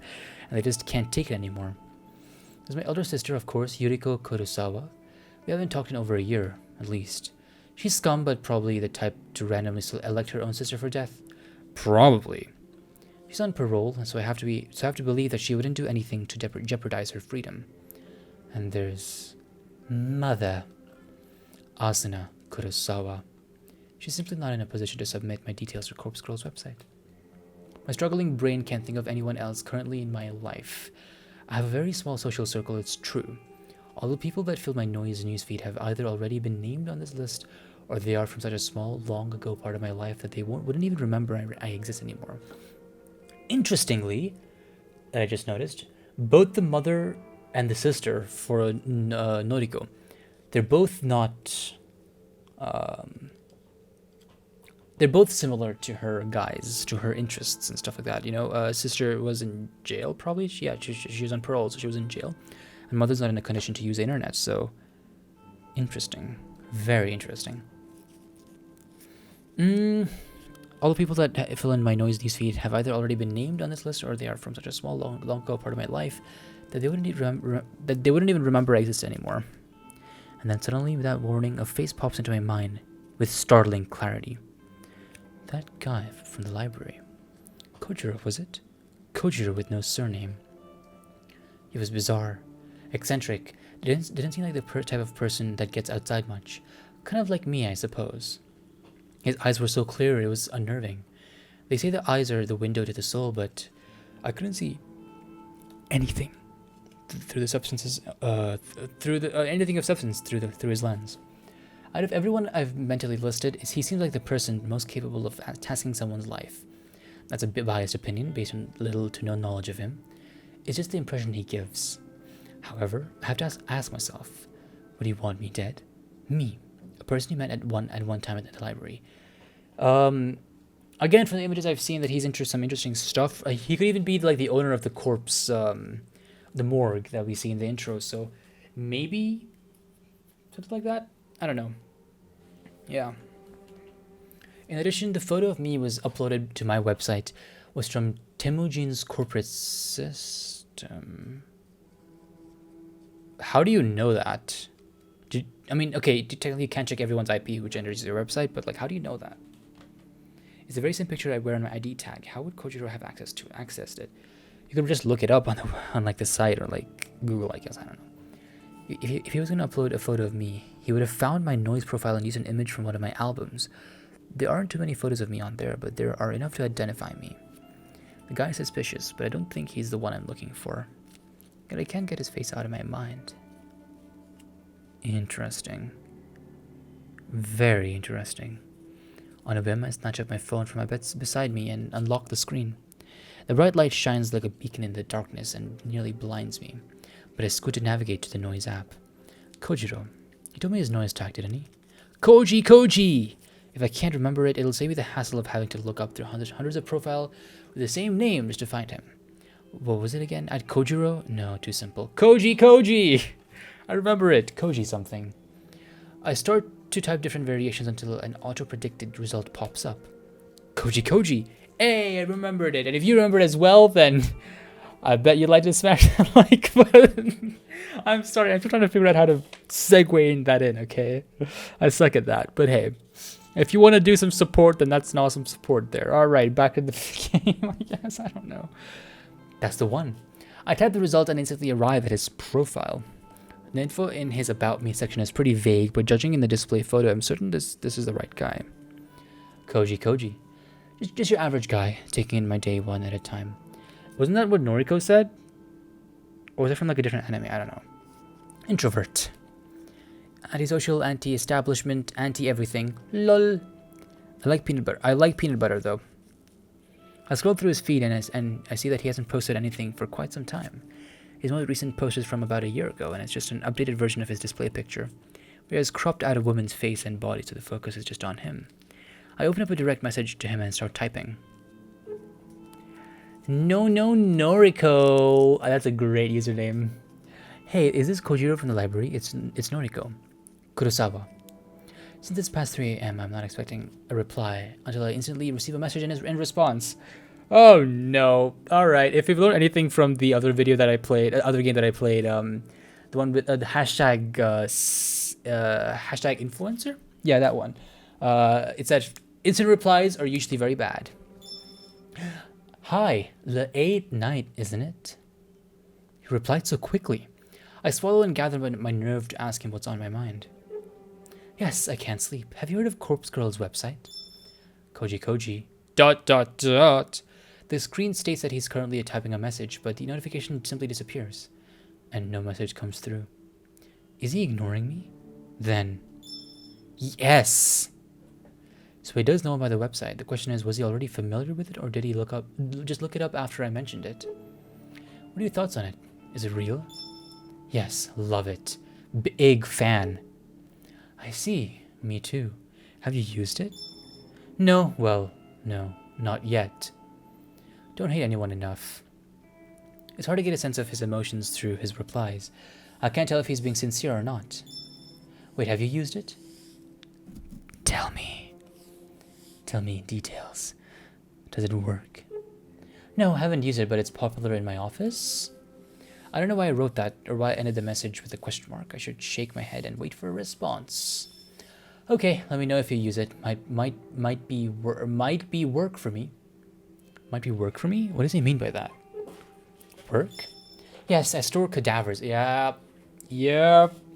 and they just can't take it anymore. There's my elder sister, of course, Yuriko Kurosawa. We haven't talked in over a year, at least. She's scum, but probably the type to randomly elect her own sister for death. Probably. She's on parole, so I have to believe that she wouldn't do anything to jeopardize her freedom. And there's Mother, Asuna Kurosawa. She's simply not in a position to submit my details to Corpse Girl's website. My struggling brain can't think of anyone else currently in my life. I have a very small social circle, it's true. All the people that fill my noise newsfeed have either already been named on this list, or they are from such a small, long ago part of my life that they wouldn't even remember I exist anymore. Interestingly, I just noticed, both the mother and the sister for Noriko, they're both not... they're both similar to her guys, to her interests and stuff like that. You know, sister was in jail, probably. She was on parole, so she was in jail. And mother's not in a condition to use the internet, so... Interesting. Very interesting. All the people that fill in my noise newsfeed have either already been named on this list, or they are from such a small, long ago part of my life that they wouldn't even remember I exist anymore. And then suddenly, without warning, a face pops into my mind with startling clarity. That guy from the library. Kojiro, was it? Kojiro with no surname. He was bizarre, eccentric, didn't seem like the type of person that gets outside much. Kind of like me, I suppose. His eyes were so clear, it was unnerving. They say the eyes are the window to the soul, but I couldn't see anything through the substances, anything of substance through his lens. Out of everyone I've mentally listed, he seems like the person most capable of tasking someone's life. That's a bit biased opinion based on little to no knowledge of him. It's just the impression he gives. However, I have to ask myself, would he want me dead? Me, a person he met at one time at the library. Again, from the images I've seen, that he's into some interesting stuff. He could even be like the owner of the corpse, the morgue that we see in the intro. So maybe something like that. I don't know. Yeah. In addition, the photo of me was uploaded to my website was from Temujin's corporate system. How do you know that? I mean, okay, technically you can't check everyone's IP which enters your website, but like, how do you know that? It's the very same picture I wear on my ID tag. How would Kojiro have accessed it? You could just look it up on like the site or like Google, I guess. I don't know. If he was going to upload a photo of me, he would have found my noise profile and used an image from one of my albums. There aren't too many photos of me on there, but there are enough to identify me. The guy is suspicious, but I don't think he's the one I'm looking for. Yet I can't get his face out of my mind. Interesting. Very interesting. On a whim, I snatch up my phone from my bed beside me and unlock the screen. The bright light shines like a beacon in the darkness and nearly blinds me, but I squint to navigate to the noise app. Kojiro. He told me his noise tag, didn't he? Koji! If I can't remember it, it'll save me the hassle of having to look up through hundreds of profiles with the same name just to find him. What was it again? At Kojiro? No, too simple. Koji! I remember it. Koji something. I start to type different variations until an auto-predicted result pops up. Koji! Hey, I remembered it. And if you remember it as well, then I bet you'd like to smash that like button. I'm sorry, I'm still trying to figure out how to segue that in, okay? I suck at that, but hey. If you want to do some support, then that's an awesome support there. Alright, back in the game, I guess. I don't know. That's the one. I type the result and instantly arrive at his profile. The info in his About Me section is pretty vague, but judging in the display photo, I'm certain this is the right guy. Koji. Just your average guy, taking in my day one at a time. Wasn't that what Noriko said? Or was it from like a different anime? I don't know. Introvert. Antisocial, anti-establishment, anti-everything. Lol. I like peanut butter though. I scrolled through his feed and I see that he hasn't posted anything for quite some time. His most recent post is from about a year ago, and it's just an updated version of his display picture, where he has cropped out a woman's face and body so the focus is just on him. I open up a direct message to him and start typing. No, Noriko. That's a great username. Hey, is this Kojiro from the library? It's Noriko. Kurosawa. Since it's past 3 a.m., I'm not expecting a reply until I instantly receive a message in response. Oh no. Alright, if you've learned anything from the other video that I played, other game that I played, the one with the hashtag, hashtag influencer? Yeah, that one. It's that instant replies are usually very bad. Hi, the 8th night, isn't it? He replied so quickly. I swallow and gather my nerve to ask him what's on my mind. Yes, I can't sleep. Have you heard of Corpse Girl's website? Koji. ... The screen states that he's currently typing a message, but the notification simply disappears, and no message comes through. Is he ignoring me? Then, yes! So he does know about the website. The question is, was he already familiar with it, or did he just look it up after I mentioned it? What are your thoughts on it? Is it real? Yes, love it. Big fan. I see. Me too. Have you used it? No, well, no, not yet. Don't hate anyone enough. It's hard to get a sense of his emotions through his replies. I can't tell if he's being sincere or not. Wait, have you used it? Tell me. Tell me details. Does it work? No, I haven't used it, but it's popular in my office. I don't know why I wrote that, or why I ended the message with a question mark. I should shake my head and wait for a response. Okay, let me know if you use it. Might be work for me. Might be work for me? What does he mean by that? Work? Yes, I store cadavers. Yep,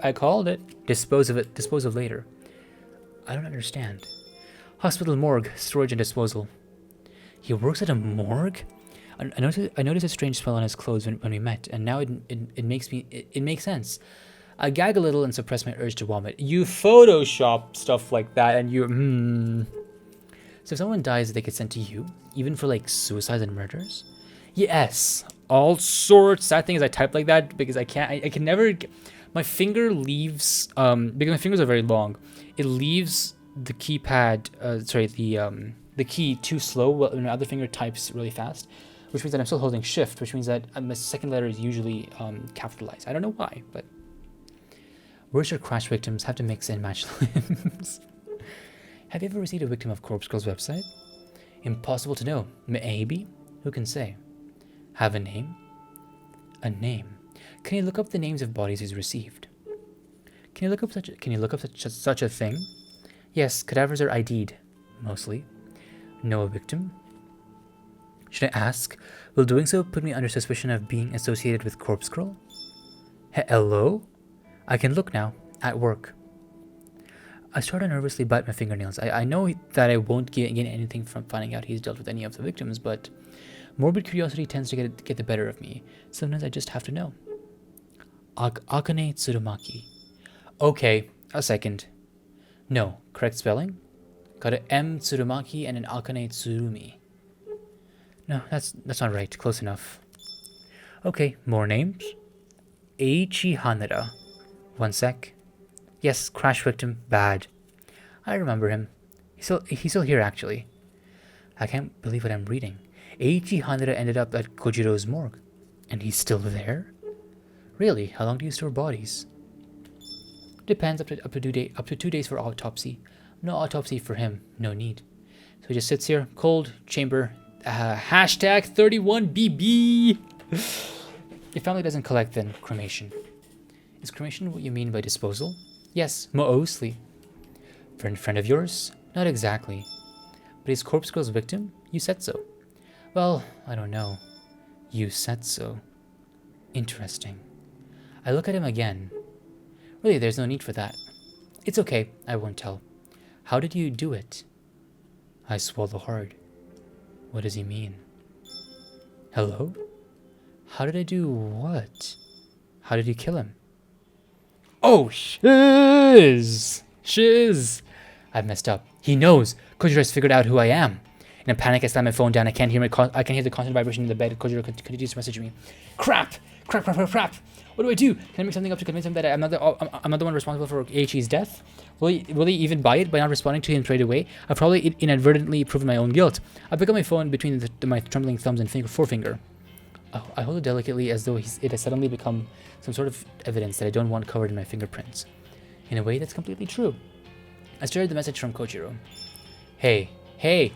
I called it. Dispose of it. Dispose of later. I don't understand. Hospital morgue, storage and disposal. He works at a morgue? I noticed a strange smell on his clothes when we met, and now it makes sense. I gag a little and suppress my urge to vomit. You Photoshop stuff like that, and you So if someone dies, they get sent to you, even for like suicides and murders. Yes, all sorts. Sad thing is I type like that because I can never. My finger leaves because my fingers are very long. It leaves the keypad. The key too slow when my other finger types really fast, which means that I'm still holding shift, which means that my second letter is usually capitalized. I don't know why, but. Where's your crash victims? Have to mix and match limbs. Have you ever received a victim of Corpse Girl's website? Impossible to know. Maybe? Who can say? Have a name? A name. Can you look up the names of bodies he's received? Can you look up such a thing? Yes, cadavers are ID'd, mostly. Know a victim? Should I ask? Will doing so put me under suspicion of being associated with Corpse Girl? Hello? I can look now, at work. I start to nervously bite my fingernails. I know that I won't gain anything from finding out he's dealt with any of the victims, but morbid curiosity tends to get the better of me. Sometimes I just have to know. Akane Tsurumaki. Okay, a second. No, correct spelling? Got an M Tsurumaki and an Akane Tsurumi. No, that's not right. Close enough. Okay, more names. Eiichi Haneda. One sec. Yes, crash victim, bad. I remember him. He's still here, actually. I can't believe what I'm reading. Eiichi Haneda ended up at Kojiro's morgue. And he's still there? Really? How long do you store bodies? Depends, up to 2 days for autopsy. No autopsy for him, no need. So he just sits here, cold, chamber, hashtag 31BB. If family doesn't collect, then cremation. Is cremation what you mean by disposal? Yes, mostly. Friend of yours? Not exactly. But is Corpse Girl's victim? You said so. Well, I don't know. You said so. Interesting. I look at him again. Really, there's no need for that. It's okay, I won't tell. How did you do it? I swallow hard. What does he mean? Hello? How did I do what? How did you kill him? Oh, shiz! I've messed up. He knows. Kojiro has figured out who I am. In a panic, I slam my phone down. I can't hear the constant vibration in the bed. Kojiro continues to message me. Crap! What do I do? Can I make something up to convince him that I'm not the one responsible for Eiichi's death? Will he even buy it by not responding to him straight away? I've probably inadvertently proven my own guilt. I pick up my phone between my trembling thumbs and forefinger. Oh, I hold it delicately as though it has suddenly become some sort of evidence that I don't want covered in my fingerprints. In a way, that's completely true. I stared at the message from Kojiro. Hey,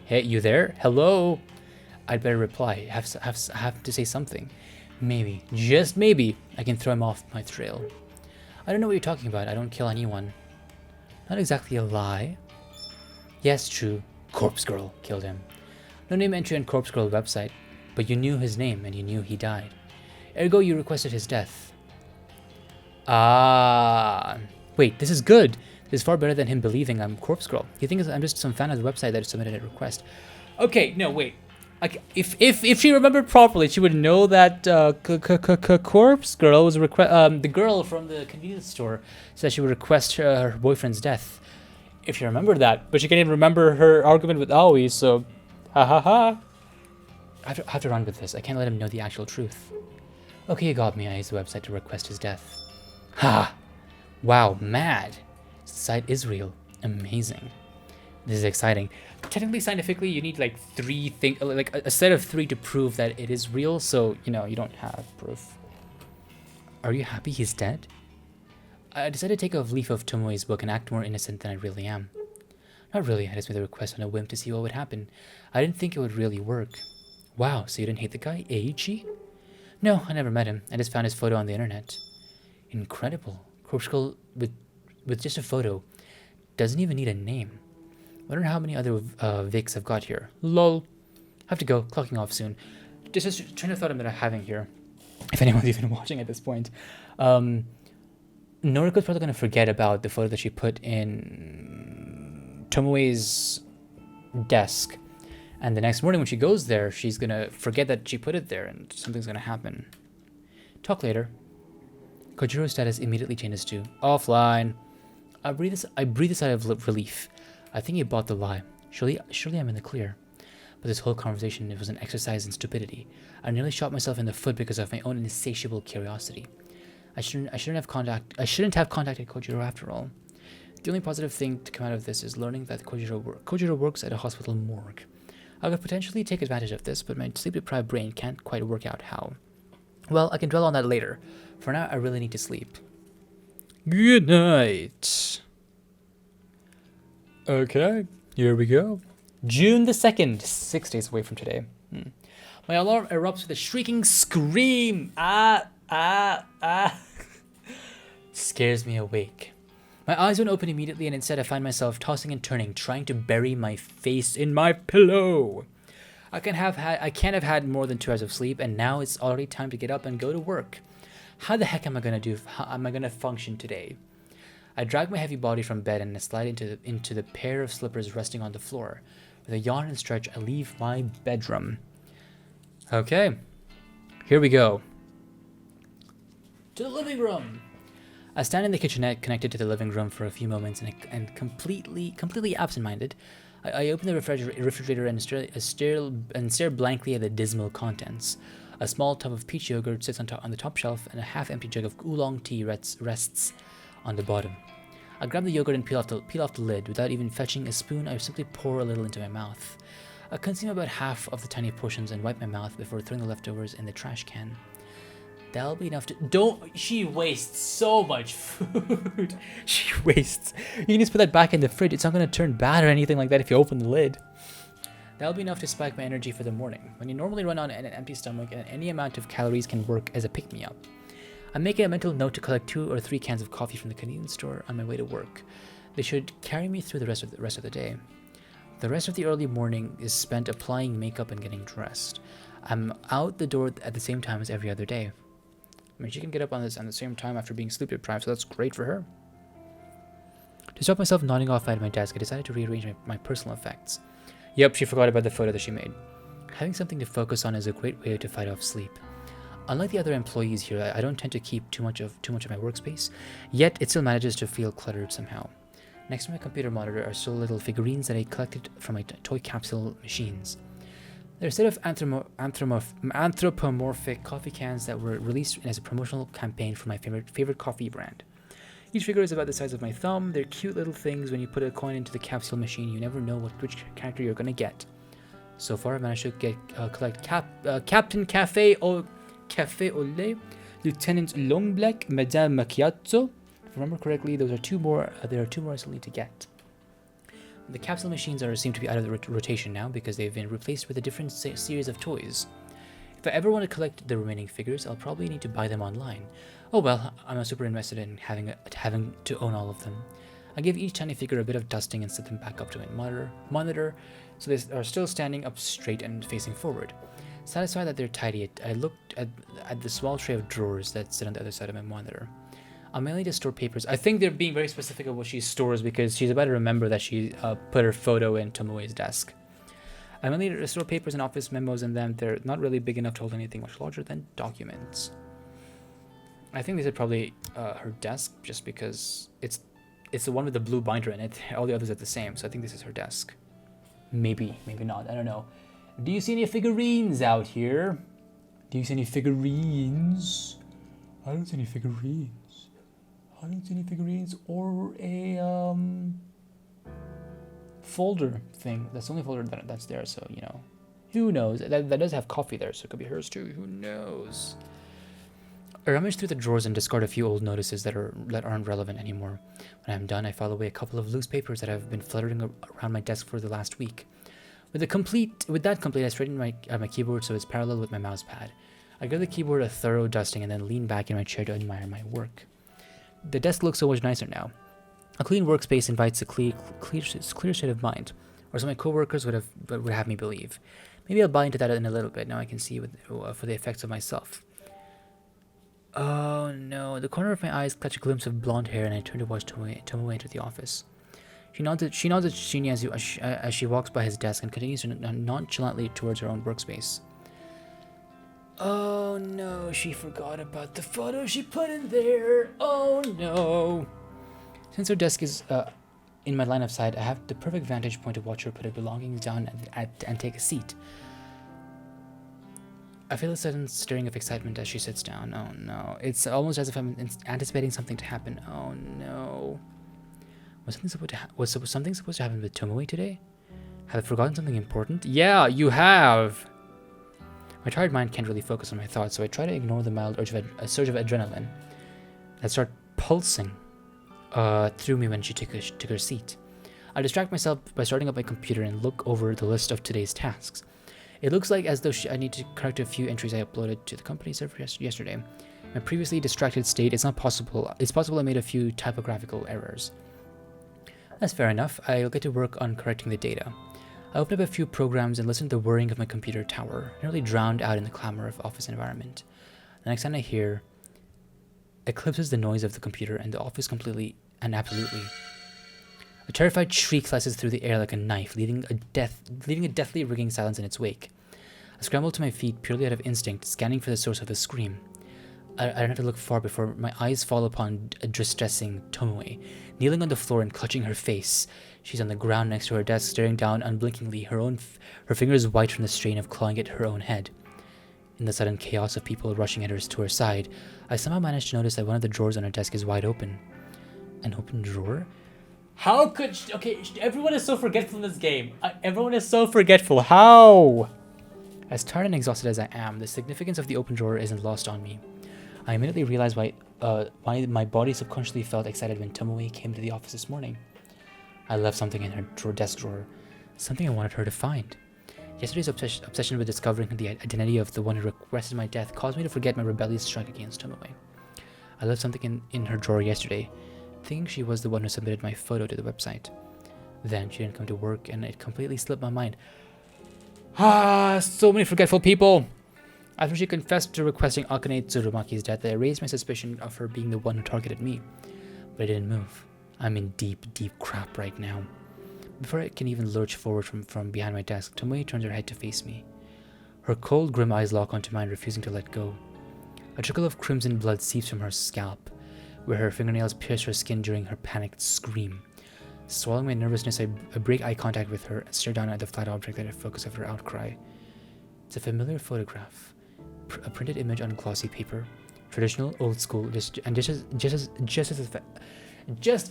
you there? Hello? I'd better reply. I have to say something. Maybe, just maybe, I can throw him off my trail. I don't know what you're talking about. I don't kill anyone. Not exactly a lie. Yes, true. Corpse Girl killed him. No name entry on Corpse Girl website. But you knew his name and you knew he died. Ergo, you requested his death. Ah. Wait, this is good. This is far better than him believing I'm Corpse Girl. He thinks I'm just some fan of the website that submitted a request. Okay, no, wait. Like, if she remembered properly, she would know that Corpse Girl was the girl from the convenience store said she would request her boyfriend's death. If she remembered that, but she can't even remember her argument with Aoi, so ha. I have to run with this. I can't let him know the actual truth. Okay, you got me. I used the website to request his death. Ha! Wow, mad. The site is real. Amazing. This is exciting. Technically, scientifically, you need like a set of 3 to prove that it is real, so, you don't have proof. Are you happy he's dead? I decided to take a leaf of Tomoe's book and act more innocent than I really am. Not really. I just made the request on a whim to see what would happen. I didn't think it would really work. Wow, so you didn't hate the guy, Eiichi? No, I never met him. I just found his photo on the internet. Incredible. Corpse Girl with just a photo. doesn't even need a name. Wonder how many other Vics I've got here. Lol. Have to go. Clocking off soon. Just a train of thought I'm having here. If anyone's even watching at this point. Noriko's probably going to forget about the photo that she put in Tomoe's desk. And the next morning when she goes there, she's going to forget that she put it there and something's going to happen. Talk later. Kojiro's status immediately changes to offline. I breathe a sigh of relief. I think he bought the lie. Surely I'm in the clear. But this whole conversation, it was an exercise in stupidity. I nearly shot myself in the foot because of my own insatiable curiosity. I shouldn't have contacted Kojiro after all. The only positive thing to come out of this is learning that Kojiro works at a hospital morgue. I could potentially take advantage of this, but my sleep-deprived brain can't quite work out how. Well, I can dwell on that later. For now, I really need to sleep. Good night. Okay, here we go. June the 2nd, 6 days away from today. My alarm erupts with a shrieking scream. Scares me awake. My eyes don't open immediately, and instead I find myself tossing and turning, trying to bury my face in my pillow. I can't have had more than 2 hours of sleep, and now it's already time to get up and go to work. How the heck am I gonna function today? I drag my heavy body from bed and I slide into the pair of slippers resting on the floor. With a yawn and stretch, I leave my bedroom. Okay, here we go. To the living room. I stand in the kitchenette connected to the living room for a few moments and completely absent-minded. I open the refrigerator and stare blankly at the dismal contents. A small tub of peach yogurt sits on the top shelf, and a half-empty jug of oolong tea rests on the bottom. I grab the yogurt and peel off the lid. Without even fetching a spoon, I simply pour a little into my mouth. I consume about half of the tiny portions and wipe my mouth before throwing the leftovers in the trash can. That'll be enough to... She wastes so much food. She wastes... You can just put that back in the fridge. It's not going to turn bad or anything like that if you open the lid. That'll be enough to spike my energy for the morning. When you normally run on an empty stomach, any amount of calories can work as a pick-me-up. I'm making a mental note to collect 2 or 3 cans of coffee from the convenience store on my way to work. They should carry me through the rest of the day. The rest of the early morning is spent applying makeup and getting dressed. I'm out the door at the same time as every other day. I mean, she can get up on this at the same time after being sleep deprived, so that's great for her. To stop myself nodding off at my desk, I decided to rearrange my personal effects. Yep, she forgot about the photo that she made. Having something to focus on is a great way to fight off sleep. Unlike the other employees here, I don't tend to keep too much of my workspace, yet it still manages to feel cluttered somehow. Next to my computer monitor are still little figurines that I collected from my toy capsule machines. They're a set of anthropomorphic coffee cans that were released as a promotional campaign for my favorite coffee brand. Each figure is about the size of my thumb. They're cute little things. When you put a coin into the capsule machine, you never know which character you're gonna get. So far, I managed to collect Captain Cafe Au Lait, Lieutenant Longblack, Madame Macchiato. If I remember correctly, there are 2 more I still need to get. The capsule machines seem to be out of the rotation now because they've been replaced with a different series of toys. If I ever want to collect the remaining figures, I'll probably need to buy them online. Oh well, I'm not super invested in having to own all of them. I give each tiny figure a bit of dusting and set them back up to my monitor so they are still standing up straight and facing forward. Satisfied that they're tidy, I looked at the small tray of drawers that sit on the other side of my monitor. I mainly just store papers. I think they're being very specific of what she stores because she's about to remember that she put her photo in Tomoe's desk. I mainly store papers and office memos in them. They're not really big enough to hold anything much larger than documents. I think this is probably her desk just because it's the one with the blue binder in it. All the others are the same, so I think this is her desk. Maybe not. I don't know. Do you see any figurines out here? Do you see any figurines? I don't see any figurines. I don't see any figurines or a folder thing. That's the only folder that's there, so, you know. Who knows? That does have coffee there, so it could be hers too. Who knows? I rummage through the drawers and discard a few old notices that aren't relevant anymore. When I'm done, I file away a couple of loose papers that have been fluttering around my desk for the last week. With that complete, I straighten my keyboard so it's parallel with my mouse pad. I give the keyboard a thorough dusting and then lean back in my chair to admire my work. The desk looks so much nicer now. A clean workspace invites a clear state of mind, or so my coworkers would have me believe. Maybe I'll buy into that in a little bit. Now I can see for the effects of myself. Oh no! The corner of my eyes catch a glimpse of blonde hair, and I turn to watch Tomoe enter the office. She nods at Shinya as she walks by his desk and continues nonchalantly towards her own workspace. Oh no! She forgot about the photo she put in there. Oh no! Since her desk is in my line of sight, I have the perfect vantage point to watch her put her belongings down and take a seat. I feel a sudden stirring of excitement as she sits down. Oh no. It's almost as if I'm anticipating something to happen. Oh no. Was something supposed to happen with Tomoe today? Have I forgotten something important? Yeah, you have! My tired mind can't really focus on my thoughts, so I try to ignore the mild surge of adrenaline that started pulsing through me when she took her seat. I distract myself by starting up my computer and look over the list of today's tasks. It looks like as though I need to correct a few entries I uploaded to the company server yesterday. My previously distracted state is not possible. It's possible I made a few typographical errors. That's fair enough. I'll get to work on correcting the data. I open up a few programs and listen to the whirring of my computer tower, nearly drowned out in the clamor of office environment. The next sound I hear eclipses the noise of the computer and the office completely and absolutely. A terrified shriek slices through the air like a knife, leaving a deathly ringing silence in its wake. I scramble to my feet purely out of instinct, scanning for the source of the scream. I don't have to look far before my eyes fall upon a distressing Tomoe, kneeling on the floor and clutching her face. She's on the ground next to her desk, staring down unblinkingly, her fingers white from the strain of clawing at her own head. In the sudden chaos of people rushing to her side, I somehow manage to notice that one of the drawers on her desk is wide open. An open drawer? How could okay, everyone is so forgetful in this game. Everyone is so forgetful. How? As tired and exhausted as I am, the significance of the open drawer isn't lost on me. I immediately realize why my body subconsciously felt excited when Tomoe came to the office this morning. I left something in her desk drawer, something I wanted her to find. Yesterday's obsession with discovering the identity of the one who requested my death caused me to forget my rebellious strike against Tomoe. I left something in her drawer yesterday, thinking she was the one who submitted my photo to the website. Then she didn't come to work and it completely slipped my mind. So many forgetful people! After she confessed to requesting Akane Tsurumaki's death, I raised my suspicion of her being the one who targeted me. But I didn't move. I'm in deep, deep crap right now. Before I can even lurch forward from behind my desk, Tomoe turns her head to face me. Her cold, grim eyes lock onto mine, refusing to let go. A trickle of crimson blood seeps from her scalp, where her fingernails pierce her skin during her panicked scream. Swallowing my nervousness, I break eye contact with her and stare down at the flat object that is the focus of her outcry. It's a familiar photograph. A printed image on glossy paper. Traditional, old school, just as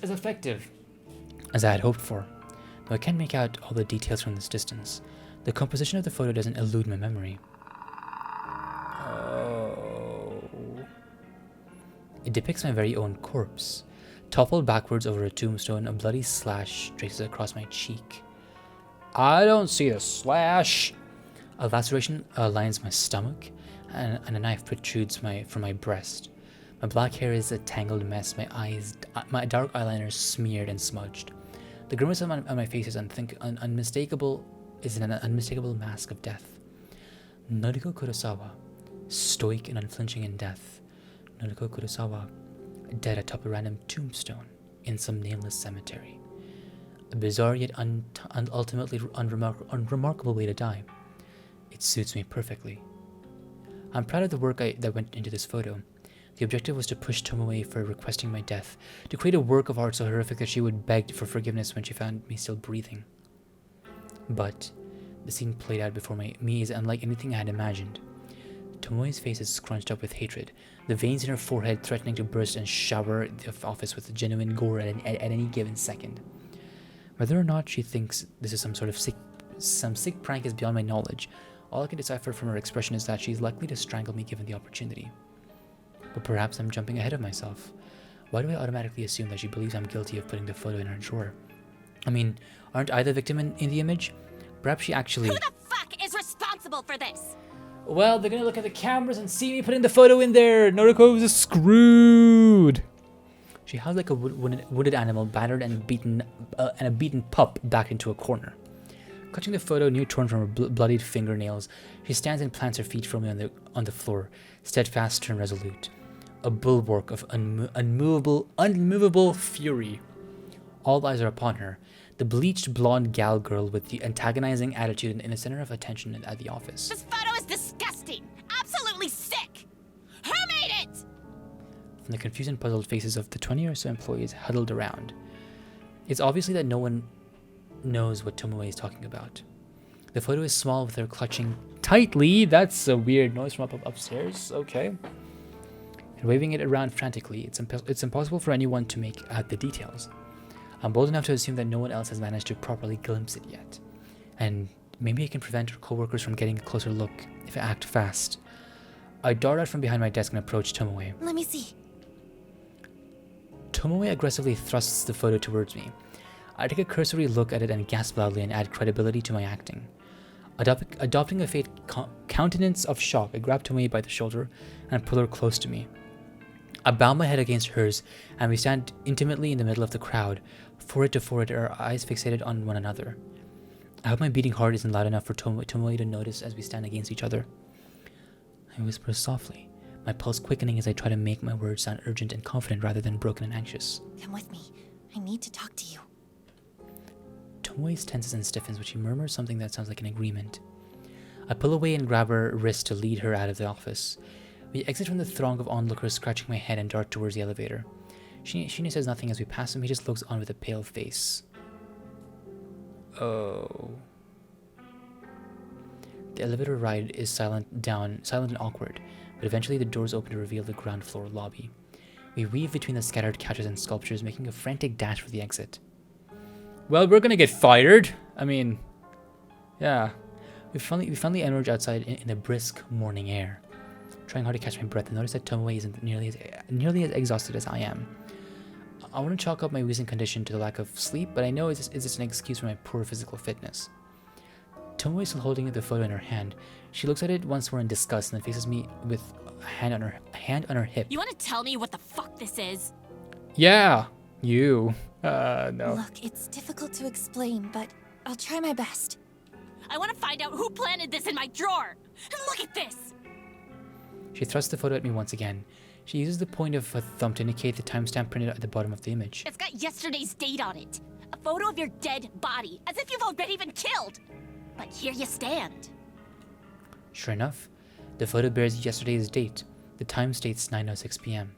effective as I had hoped for. Though I can't make out all the details from this distance. The composition of the photo doesn't elude my memory. Oh. It depicts my very own corpse. Toppled backwards over a tombstone, a bloody slash traces across my cheek. I don't see a slash. A laceration lines my stomach, and a knife protrudes from my breast. My black hair is a tangled mess, my dark eyeliner is smeared and smudged. The grimace on my face is unmistakable mask of death. Noriko Kurosawa, stoic and unflinching in death. Noriko Kurosawa, dead atop a random tombstone in some nameless cemetery. A bizarre yet ultimately unremarkable way to die. It suits me perfectly. I'm proud of the work that went into this photo. The objective was to push Tomoe for requesting my death, to create a work of art so horrific that she would beg for forgiveness when she found me still breathing. But the scene played out before me is unlike anything I had imagined. Tomoe's face is scrunched up with hatred, the veins in her forehead threatening to burst and shower the office with genuine gore at any given second. Whether or not she thinks this is some sick prank is beyond my knowledge. All I can decipher from her expression is that she's likely to strangle me given the opportunity. But perhaps I'm jumping ahead of myself. Why do I automatically assume that she believes I'm guilty of putting the photo in her drawer? I mean, aren't I the victim in the image? Perhaps she actually... Who the fuck is responsible for this? Well, they're gonna look at the cameras and see me putting the photo in there. Noriko is screwed. She howls like a wounded animal, battered and a beaten pup backed into a corner. Clutching the photo near torn from her bloodied fingernails, she stands and plants her feet firmly on the floor, steadfast and resolute. A bulwark of unmovable fury. All eyes are upon her, the bleached blonde gal girl with the antagonizing attitude in the center of attention at the office. This photo is disgusting! Absolutely sick! Who made it? From the confused and puzzled faces of the 20 or so employees huddled around, it's obviously that no one knows what Tomoe is talking about. The photo is small with her clutching tightly. That's a weird noise from upstairs. Okay. And waving it around frantically. It's impossible for anyone to make out the details. I'm bold enough to assume that no one else has managed to properly glimpse it yet. And maybe I can prevent her coworkers from getting a closer look if I act fast. I dart out from behind my desk and approach Tomoe. Let me see. Tomoe aggressively thrusts the photo towards me. I take a cursory look at it and gasp loudly and add credibility to my acting. Adopting a fake countenance of shock, I grab Tomoe by the shoulder and pull her close to me. I bow my head against hers, and we stand intimately in the middle of the crowd, forehead to forehead, our eyes fixated on one another. I hope my beating heart isn't loud enough for Tomoe to notice as we stand against each other. I whisper softly, my pulse quickening as I try to make my words sound urgent and confident rather than broken and anxious. Come with me. I need to talk to you. Tomoe tenses and stiffens, but she murmurs something that sounds like an agreement. I pull away and grab her wrist to lead her out of the office. We exit from the throng of onlookers, scratching my head, and dart towards the elevator. Sheena says nothing as we pass him. He just looks on with a pale face. Oh. The elevator ride is silent and awkward, but eventually the doors open to reveal the ground floor lobby. We weave between the scattered couches and sculptures, making a frantic dash for the exit. Well, we're gonna get fired. I mean, yeah. We finally emerge outside in the brisk morning air. Trying hard to catch my breath, and notice that Tomoe isn't nearly as exhausted as I am. I want to chalk up my wheezing condition to the lack of sleep, but I know it's just an excuse for my poor physical fitness. Tomoe is still holding the photo in her hand. She looks at it once more in disgust, and then faces me with a hand on her hip. You want to tell me what the fuck this is? Yeah, you. No. Look, it's difficult to explain, but I'll try my best. I want to find out who planted this in my drawer. And look at this! She thrusts the photo at me once again. She uses the point of her thumb to indicate the timestamp printed at the bottom of the image. It's got yesterday's date on it. A photo of your dead body, as if you've already been killed. But here you stand. Sure enough, the photo bears yesterday's date. The time states 9:06 p.m.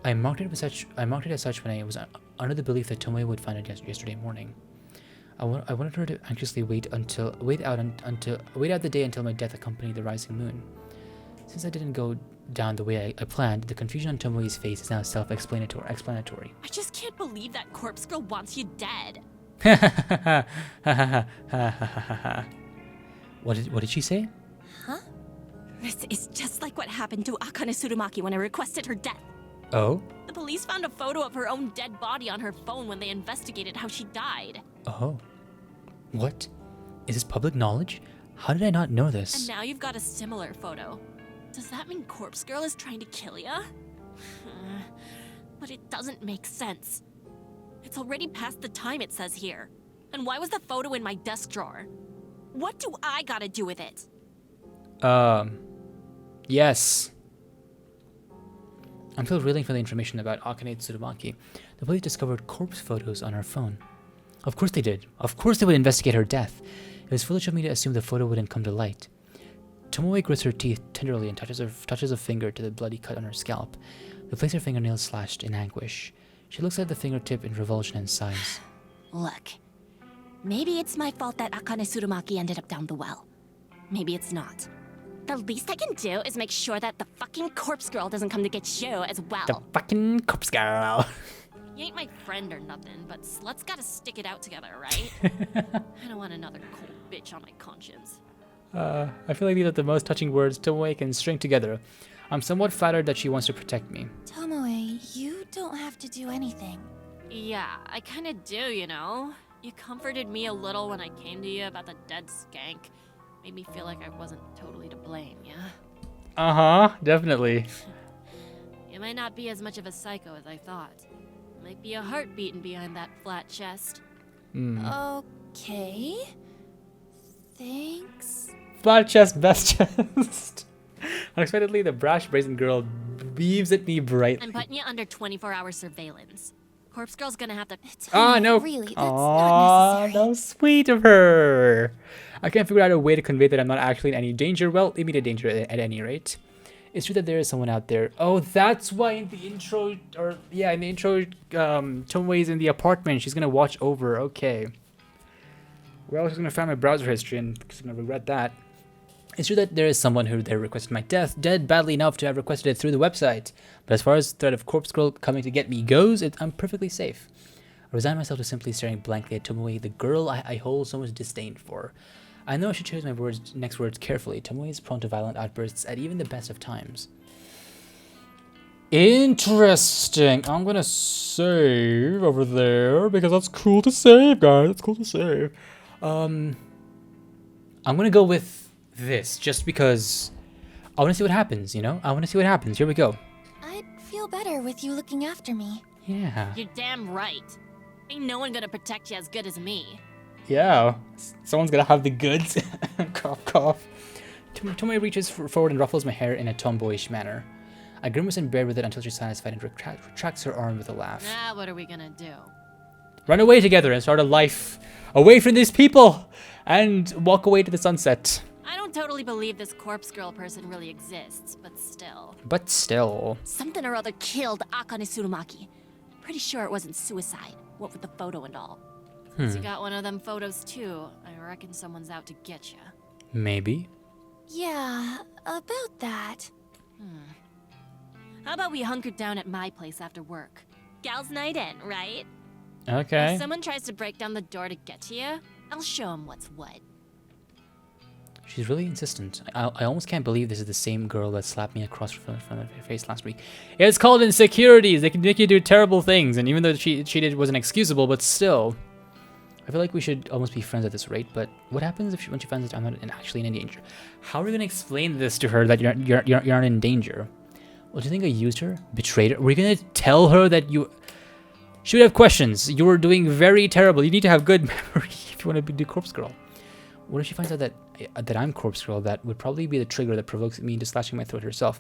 I marked it as such when I was under the belief that Tomoe would find it yesterday morning. I wanted her to anxiously wait out the day until my death accompanied the rising moon. Since I didn't go down the way I planned, the confusion on Tomoe's face is now self-explanatory. I just can't believe that corpse girl wants you dead. What did she say? Huh? This is just like what happened to Akane Tsurumaki when I requested her death. Oh? The police found a photo of her own dead body on her phone when they investigated how she died. Oh. What? Is this public knowledge? How did I not know And this? now you've got a similar photo. Does that mean Corpse Girl is trying to kill ya? But it doesn't make sense. It's already past the time it says here. And why was the photo in my desk drawer? What do I gotta do with it? Yes. I'm still reeling from the information about Akane Tsurumaki. The police discovered corpse photos on her phone. Of course they did. Of course they would investigate her death. It was foolish of me to assume the photo wouldn't come to light. Tomoe grits her teeth tenderly and touches a finger to the bloody cut on her scalp. The place her fingernails slashed in anguish. She looks at the fingertip in revulsion and sighs. Look, maybe it's my fault that Akane Tsurumaki ended up down the well. Maybe it's not. The least I can do is make sure that the fucking corpse girl doesn't come to get you as well. The fucking corpse girl. You ain't my friend or nothing, but sluts gotta stick it out together, right? I don't want another cold bitch on my conscience. I feel like these are the most touching words Tomoe can string together. I'm somewhat flattered that she wants to protect me. Tomoe, you don't have to do anything. Yeah, I kinda do, you know? You comforted me a little when I came to you about the dead skank. Made me feel like I wasn't totally to blame, yeah? Uh-huh, definitely. You might not be as much of a psycho as I thought. Might be a heart beating behind that flat chest. Okay. Thanks. Flat chest, best chest. Unexpectedly, the brash, brazen girl beams at me brightly. I'm putting you under 24-hour surveillance. Corpse Girl's gonna have to... Ah, no. Really, that's Aw, not necessary. that was sweet of her. I can't figure out a way to convey that I'm not actually in any danger. Well, immediate danger at any rate. It's true that there is someone out there. Oh, that's why in the intro, in the intro, Tomoe's in the apartment. She's gonna watch over. Okay. Well, she's gonna find my browser history and she's gonna regret that. It's true that there is someone who there requested my death, dead badly enough to have requested it through the website. But as far as the threat of Corpse Girl coming to get me goes, I'm perfectly safe. I resign myself to simply staring blankly at Tomoe, the girl I hold so much disdain for. I know I should choose my next words carefully. Tomoe is prone to violent outbursts at even the best of times. Interesting. I'm gonna save over there because that's cool to save, guys. That's cool to save. I'm gonna go with this just because I want to see what happens, you know? I want to see what happens. Here we go. I'd feel better with you looking after me. Yeah. You're damn right. Ain't no one gonna protect you as good as me. Yeah. Someone's gonna have the goods. Cough, cough. Tomoe reaches forward and ruffles my hair in a tomboyish manner. I grimace and bear with it until she's satisfied and retracts her arm with a laugh. Now what are we gonna do? Run away together and start a life away from these people and walk away to the sunset. I don't totally believe this Corpse Girl person really exists, but still. But still. Something or other killed Akane Tsurumaki. Pretty sure it wasn't suicide, what with the photo and all. Since you got one of them photos too, I reckon someone's out to get you. Maybe. Yeah, about that. How about we hunker down at my place after work? Gals night in, right? Okay. If someone tries to break down the door to get to you, I'll show them what's what. She's really insistent. I almost can't believe this is the same girl that slapped me across from her face last week. It's called insecurities. They can make you do terrible things, and even though she did wasn't excusable, but still. I feel like we should almost be friends at this rate, but what happens if when she finds out I'm not actually in danger? How are we gonna explain this to her that you're not in danger? Well, do you think I used her? Betrayed her? We're gonna tell her that you... She would have questions. You were doing very terrible. You need to have good memory if you want to be Corpse Girl. What if she finds out that I'm Corpse Girl? That would probably be the trigger that provokes me into slashing my throat herself.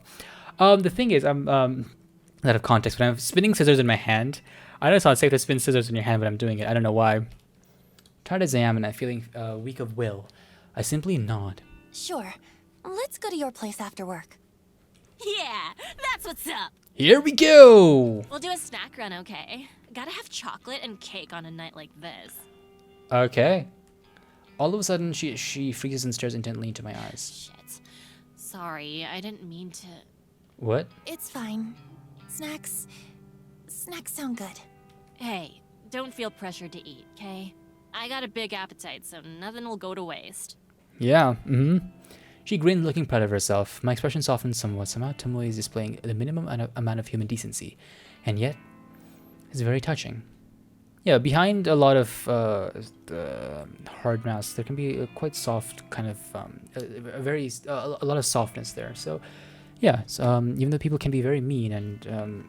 The thing is, I'm out of context, but I'm spinning scissors in my hand. I know it's not safe to spin scissors in your hand, but I'm doing it. I don't know why. Tired as I am and I'm feeling weak of will, I simply nod. Sure. Let's go to your place after work. Yeah, that's what's up. Here we go! We'll do a snack run, okay? Gotta have chocolate and cake on a night like this. Okay. All of a sudden, she freezes and stares intently into my eyes. Shit. Sorry, I didn't mean to... What? It's fine. Snacks sound good. Hey, don't feel pressured to eat, okay? I got a big appetite, so nothing will go to waste. Yeah, She grinned, looking proud of herself. My expression softened somewhat. Somehow Tomoe is displaying the minimum amount of human decency. And yet, it's very touching. Yeah, behind a lot of hard masks, there can be a quite soft kind of, a lot of softness there. So, yeah, even though people can be very mean and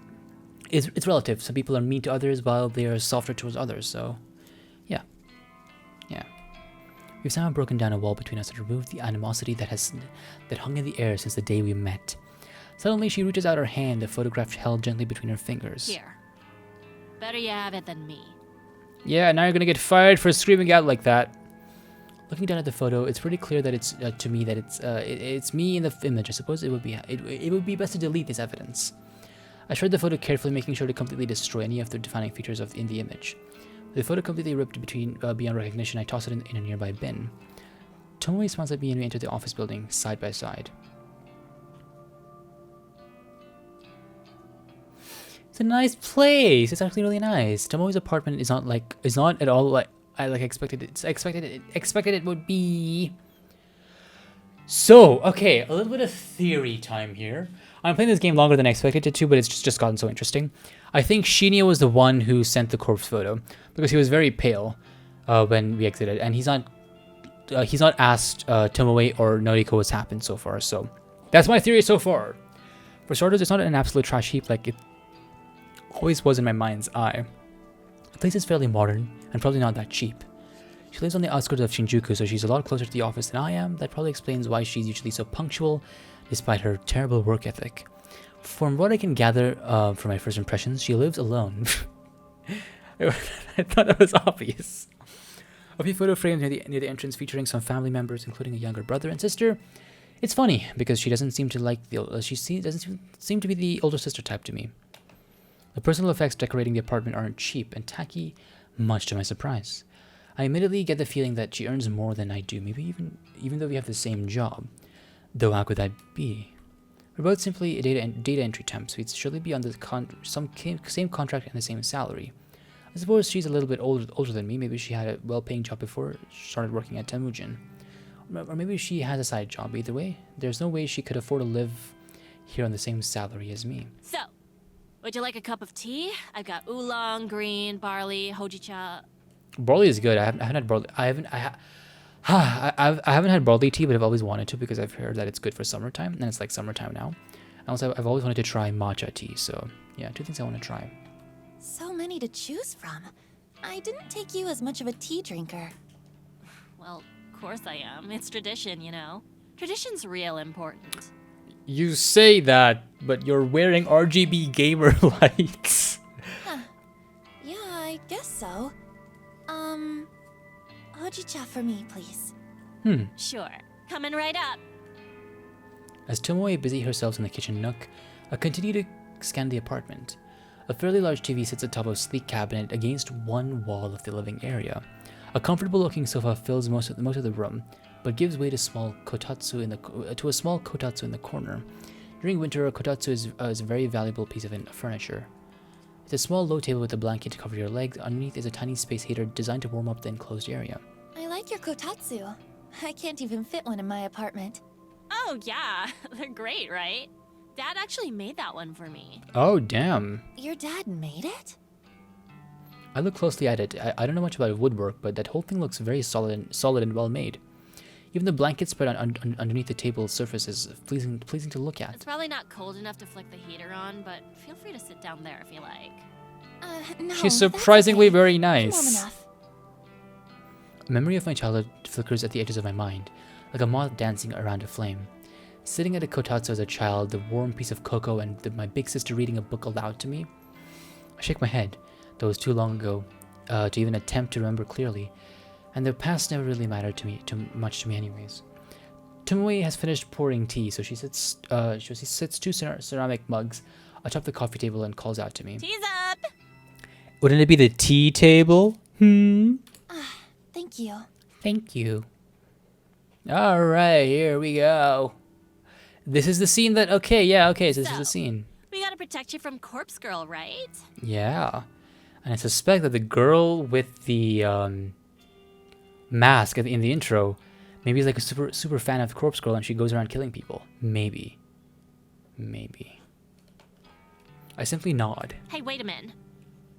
it's relative. Some people are mean to others while they are softer towards others. So, yeah. We've somehow broken down a wall between us and removed the animosity that hung in the air since the day we met. Suddenly, she reaches out her hand, the photograph held gently between her fingers. Here. Better you have it than me. Yeah, now you're gonna get fired for screaming out like that. Looking down at the photo, it's pretty clear that it's to me that it's me in the image. I suppose it would be best to delete this evidence. I shred the photo carefully, making sure to completely destroy any of the defining features in the image. With the photo completely ripped beyond recognition, I toss it in a nearby bin. Tomoe smiles at me and we enter the office building side by side. It's a nice place. It's actually really nice. Tomoe's apartment is not at all like I expected it would be. So, okay, a little bit of theory time here. I'm playing this game longer than I expected it to, but it's just gotten so interesting. I think Shinya was the one who sent the corpse photo because he was very pale when we exited, and he's not asked Tomoe or Noriko what's happened so far. So that's my theory so far. For starters, it's not an absolute trash heap like it. always was in my mind's eye. The place is fairly modern and probably not that cheap. She lives on the outskirts of Shinjuku, so she's a lot closer to the office than I am. That probably explains why she's usually so punctual, despite her terrible work ethic. From what I can gather from my first impressions, she lives alone. I thought that was obvious. A few photo frames near the entrance featuring some family members, including a younger brother and sister. It's funny because she doesn't seem to like doesn't seem to be the older sister type to me. The personal effects decorating the apartment aren't cheap and tacky, much to my surprise. I immediately get the feeling that she earns more than I do, maybe even though we have the same job. Though how could that be? We're both simply a data entry temps. We'd surely be on the same contract and the same salary. I suppose she's a little bit older than me. Maybe she had a well-paying job before she started working at Temujin. Or maybe she has a side job. Either way, there's no way she could afford to live here on the same salary as me. So, would you like a cup of tea? I've got oolong, green, barley, hojicha. Barley is good. I haven't had barley. I haven't had barley tea, but I've always wanted to because I've heard that it's good for summertime, and it's like summertime now. And also, I've always wanted to try matcha tea. So yeah, 2 things I want to try. So many to choose from. I didn't take you as much of a tea drinker. Well, of course I am. It's tradition, you know. Tradition's real important. You say that, but you're wearing RGB gamer lights. Huh. Yeah, I guess so. Hojicha for me, please. Sure. Coming right up. As Tomoe busy herself in the kitchen nook, I continue to scan the apartment. A fairly large TV sits atop a sleek cabinet against one wall of the living area. A comfortable-looking sofa fills most of the room, but gives way to a small kotatsu in the corner. During winter, a kotatsu is a very valuable piece of furniture. It's a small low table with a blanket to cover your legs. Underneath is a tiny space heater designed to warm up the enclosed area. I like your kotatsu. I can't even fit one in my apartment. Oh, yeah. They're great, right? Dad actually made that one for me. Oh, damn. Your dad made it? I look closely at it. I don't know much about woodwork, but that whole thing looks very solid and well made. Even the blanket spread underneath the table's surface is pleasing to look at. It's probably not cold enough to flick the heater on, but feel free to sit down there if you like. No, She's surprisingly that's okay. very I'm nice. warm enough. A memory of my childhood flickers at the edges of my mind, like a moth dancing around a flame. Sitting at a kotatsu as a child, the warm piece of cocoa, and my big sister reading a book aloud to me. I shake my head, though it was too long ago to even attempt to remember clearly, and the past never really mattered too much to me anyways. Tomoe has finished pouring tea, so she sits 2 ceramic mugs atop the coffee table and calls out to me. Tea's up! Wouldn't it be the tea table? Thank you. Thank you. Alright, here we go. This is the scene that... Okay, so this is the scene. We gotta protect you from Corpse Girl, right? Yeah. And I suspect that the girl with the mask in the intro, maybe is like a super fan of Corpse Girl and she goes around killing people. Maybe. I simply nod. Hey, wait a minute.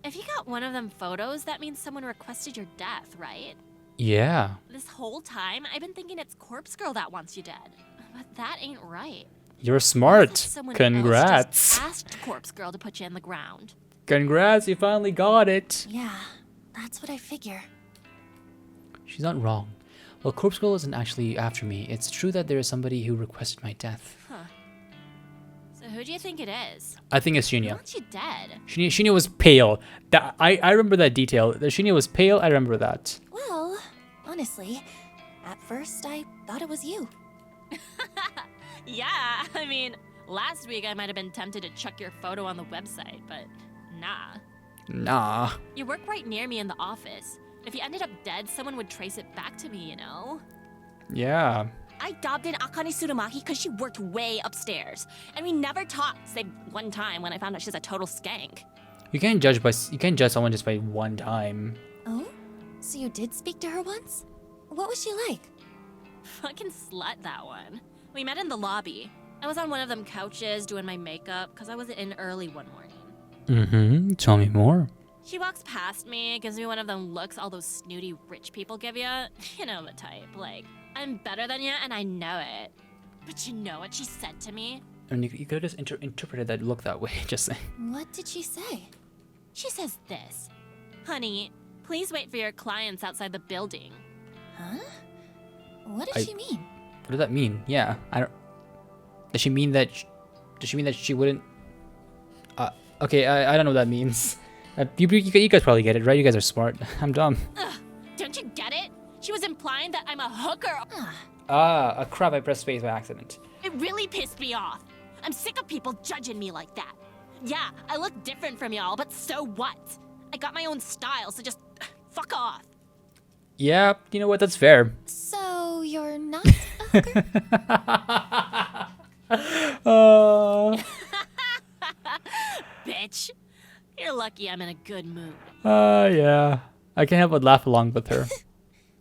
If you got one of them photos, that means someone requested your death, right? Yeah. This whole time, I've been thinking it's Corpse Girl that wants you dead. But that ain't right. You're smart. Someone Congrats. else just asked Corpse Girl to put you in the ground. Congrats, you finally got it. Yeah, that's what I figure. She's not wrong. Well, Corpse Girl isn't actually after me. It's true that there is somebody who requested my death. Huh. So who do you think it is? I think it's Who Shinya. wants you dead? Shinya was pale. I remember that detail. The Shinya was pale, I remember that. Well, honestly, at first I thought it was you. Yeah, I mean, last week I might have been tempted to chuck your photo on the website, but nah. Nah. You work right near me in the office. If you ended up dead, someone would trace it back to me, you know? Yeah. I dobbed in Akane Tsurumaki because she worked way upstairs. And we never talked, save one time when I found out she's a total skank. You can't judge someone just by one time. Oh? So you did speak to her once? What was she like? Fucking slut, that one. We met in the lobby. I was on one of them couches doing my makeup because I was in early one morning. Tell me more. She walks past me, gives me one of them looks all those snooty rich people give you. You know the type, like, I'm better than you and I know it. But you know what she said to me? I mean, you could have just interpreted that look that way, just saying. What did she say? She says this. Honey, please wait for your clients outside the building. Huh? What does she mean? What does that mean? Yeah, I don't. Does she mean that? Does she mean that she wouldn't? Okay, I don't know what that means. You guys probably get it, right? You guys are smart. I'm dumb. Ugh, don't you get it? She was implying that I'm a hooker. Crap! I pressed space by accident. It really pissed me off. I'm sick of people judging me like that. Yeah, I look different from y'all, but so what? I got my own style, so just fuck off. Yeah, you know what? That's fair. So you're not a hooker? Bitch. You're lucky I'm in a good mood. Yeah. I can't help but laugh along with her.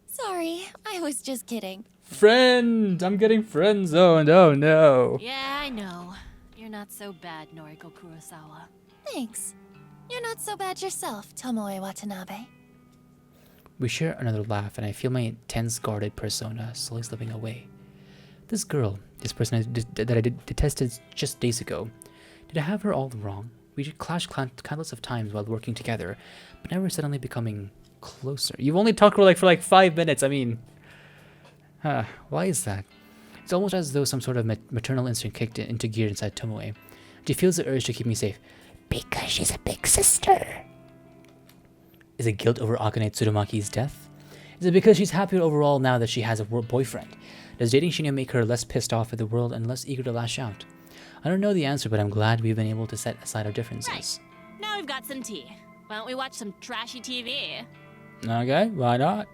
Sorry, I was just kidding. Friend! I'm getting friend zoned. Oh no. Yeah, I know. You're not so bad, Noriko Kurosawa. Thanks. You're not so bad yourself, Tomoe Watanabe. We share another laugh, and I feel my intense, guarded persona slowly slipping away. This girl, this person that I detested just days ago, did I have her all wrong? We clashed countless of times while working together, but now we're suddenly becoming closer. You've only talked for like 5 minutes. I mean, why is that? It's almost as though some sort of maternal instinct kicked into gear inside Tomoe. She feels the urge to keep me safe. Because she's a big sister. Is it guilt over Akane Tsurumaki's death? Is it because she's happier overall now that she has a boyfriend? Does dating Shinya make her less pissed off at the world and less eager to lash out? I don't know the answer, but I'm glad we've been able to set aside our differences. Right. Now we've got some tea. Why don't we watch some trashy TV? Okay, why not?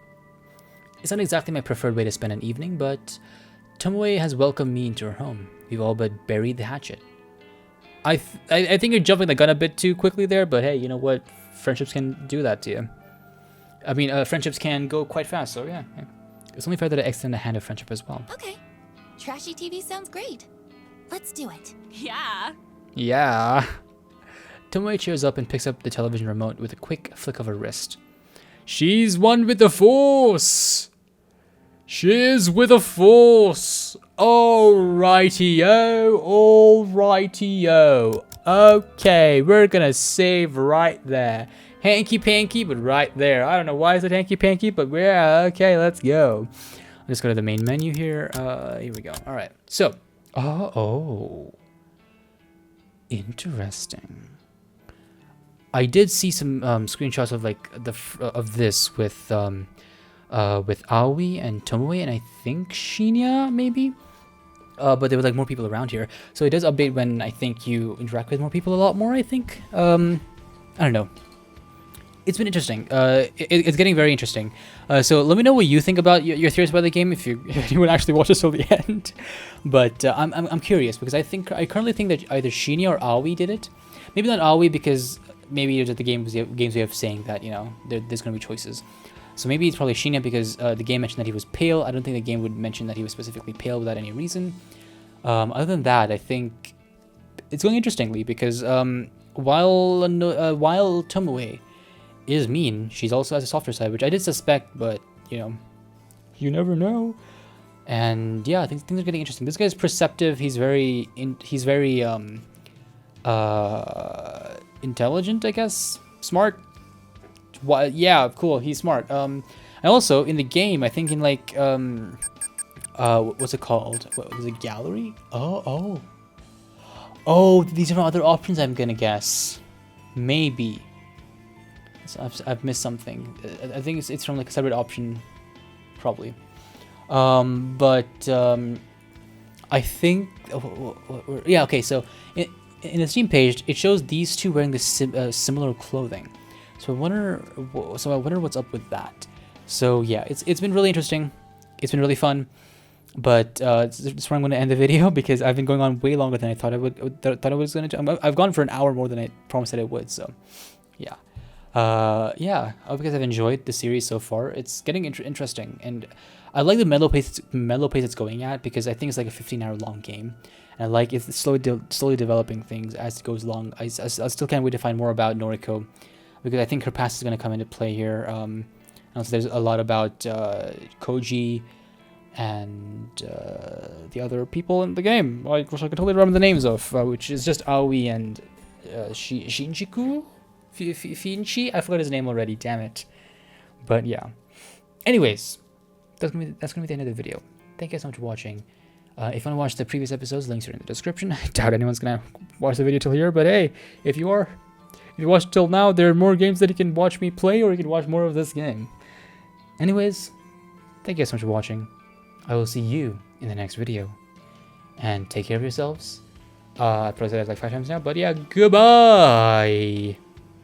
It's not exactly my preferred way to spend an evening, but Tomoe has welcomed me into her home. We've all but buried the hatchet. I think you're jumping the gun a bit too quickly there, but hey, you know what? Friendships can do that to you. I mean, friendships can go quite fast, so yeah. It's only fair that I extend a hand of friendship as well. Okay. Trashy TV sounds great. Let's do it. Yeah. Yeah. Tomoe cheers up and picks up the television remote with a quick flick of her wrist. She's one with the Force! She's with the Force! Alrighty-o, alrighty-o. Okay, we're gonna save right there. Hanky-panky, but right there. I don't know why is it hanky-panky, but yeah, okay, let's go. I'll just go to the main menu here. Here we go. Alright, so. Oh. Interesting. I did see some screenshots of like of this with Aoi and Tomoe and I think Shinya maybe. But there were like more people around here, so it does update when I think you interact with more people a lot more. I think. I don't know. It's been interesting. It's getting very interesting. So let me know what you think about your theories about the game if anyone actually watches till the end. But I'm curious because I currently think that either Shinya or Aoi did it. Maybe not Aoi because maybe it's the game's way of saying that there's going to be choices. So maybe it's probably Shinya because the game mentioned that he was pale. I don't think the game would mention that he was specifically pale without any reason. Other than that, I think it's going interestingly because while Tomoe is mean, she's also has a softer side, which I did suspect, but you never know. And yeah, things are getting interesting. This guy's perceptive. He's very intelligent, I guess, smart. Yeah, cool. He's smart. And also in the game, I think in like what's it called? What was it? Gallery? Oh, these are other options. I'm gonna guess. Maybe. So I've missed something. I think it's from like a separate option, probably. But I think yeah. Okay, so in the Steam page, it shows these two wearing the similar clothing. So I wonder what's up with that. So yeah, it's been really interesting. It's been really fun. But this is where I'm going to end the video because I've been going on way longer than I thought I was going to. I've gone for an hour more than I promised that I would. So yeah. Yeah, I hope you guys have enjoyed the series so far. It's getting interesting, and I like the mellow pace it's going at because I think it's like a 15-hour long game, and I like it's slowly developing things as it goes along. I still can't wait to find more about Noriko because I think her past is going to come into play here. And also there's a lot about Koji and the other people in the game, which I can totally remember the names of, which is just Aoi and Shinjiku. Finchi. I forgot his name already. Damn it. But yeah. Anyways, that's gonna be the end of the video. Thank you guys so much for watching. If you want to watch the previous episodes, links are in the description. I doubt anyone's gonna watch the video till here, but hey, if you watched till now, there are more games that you can watch me play, or you can watch more of this game. Anyways, thank you guys so much for watching. I will see you in the next video. And take care of yourselves. I probably said that like 5 times now, but yeah, goodbye!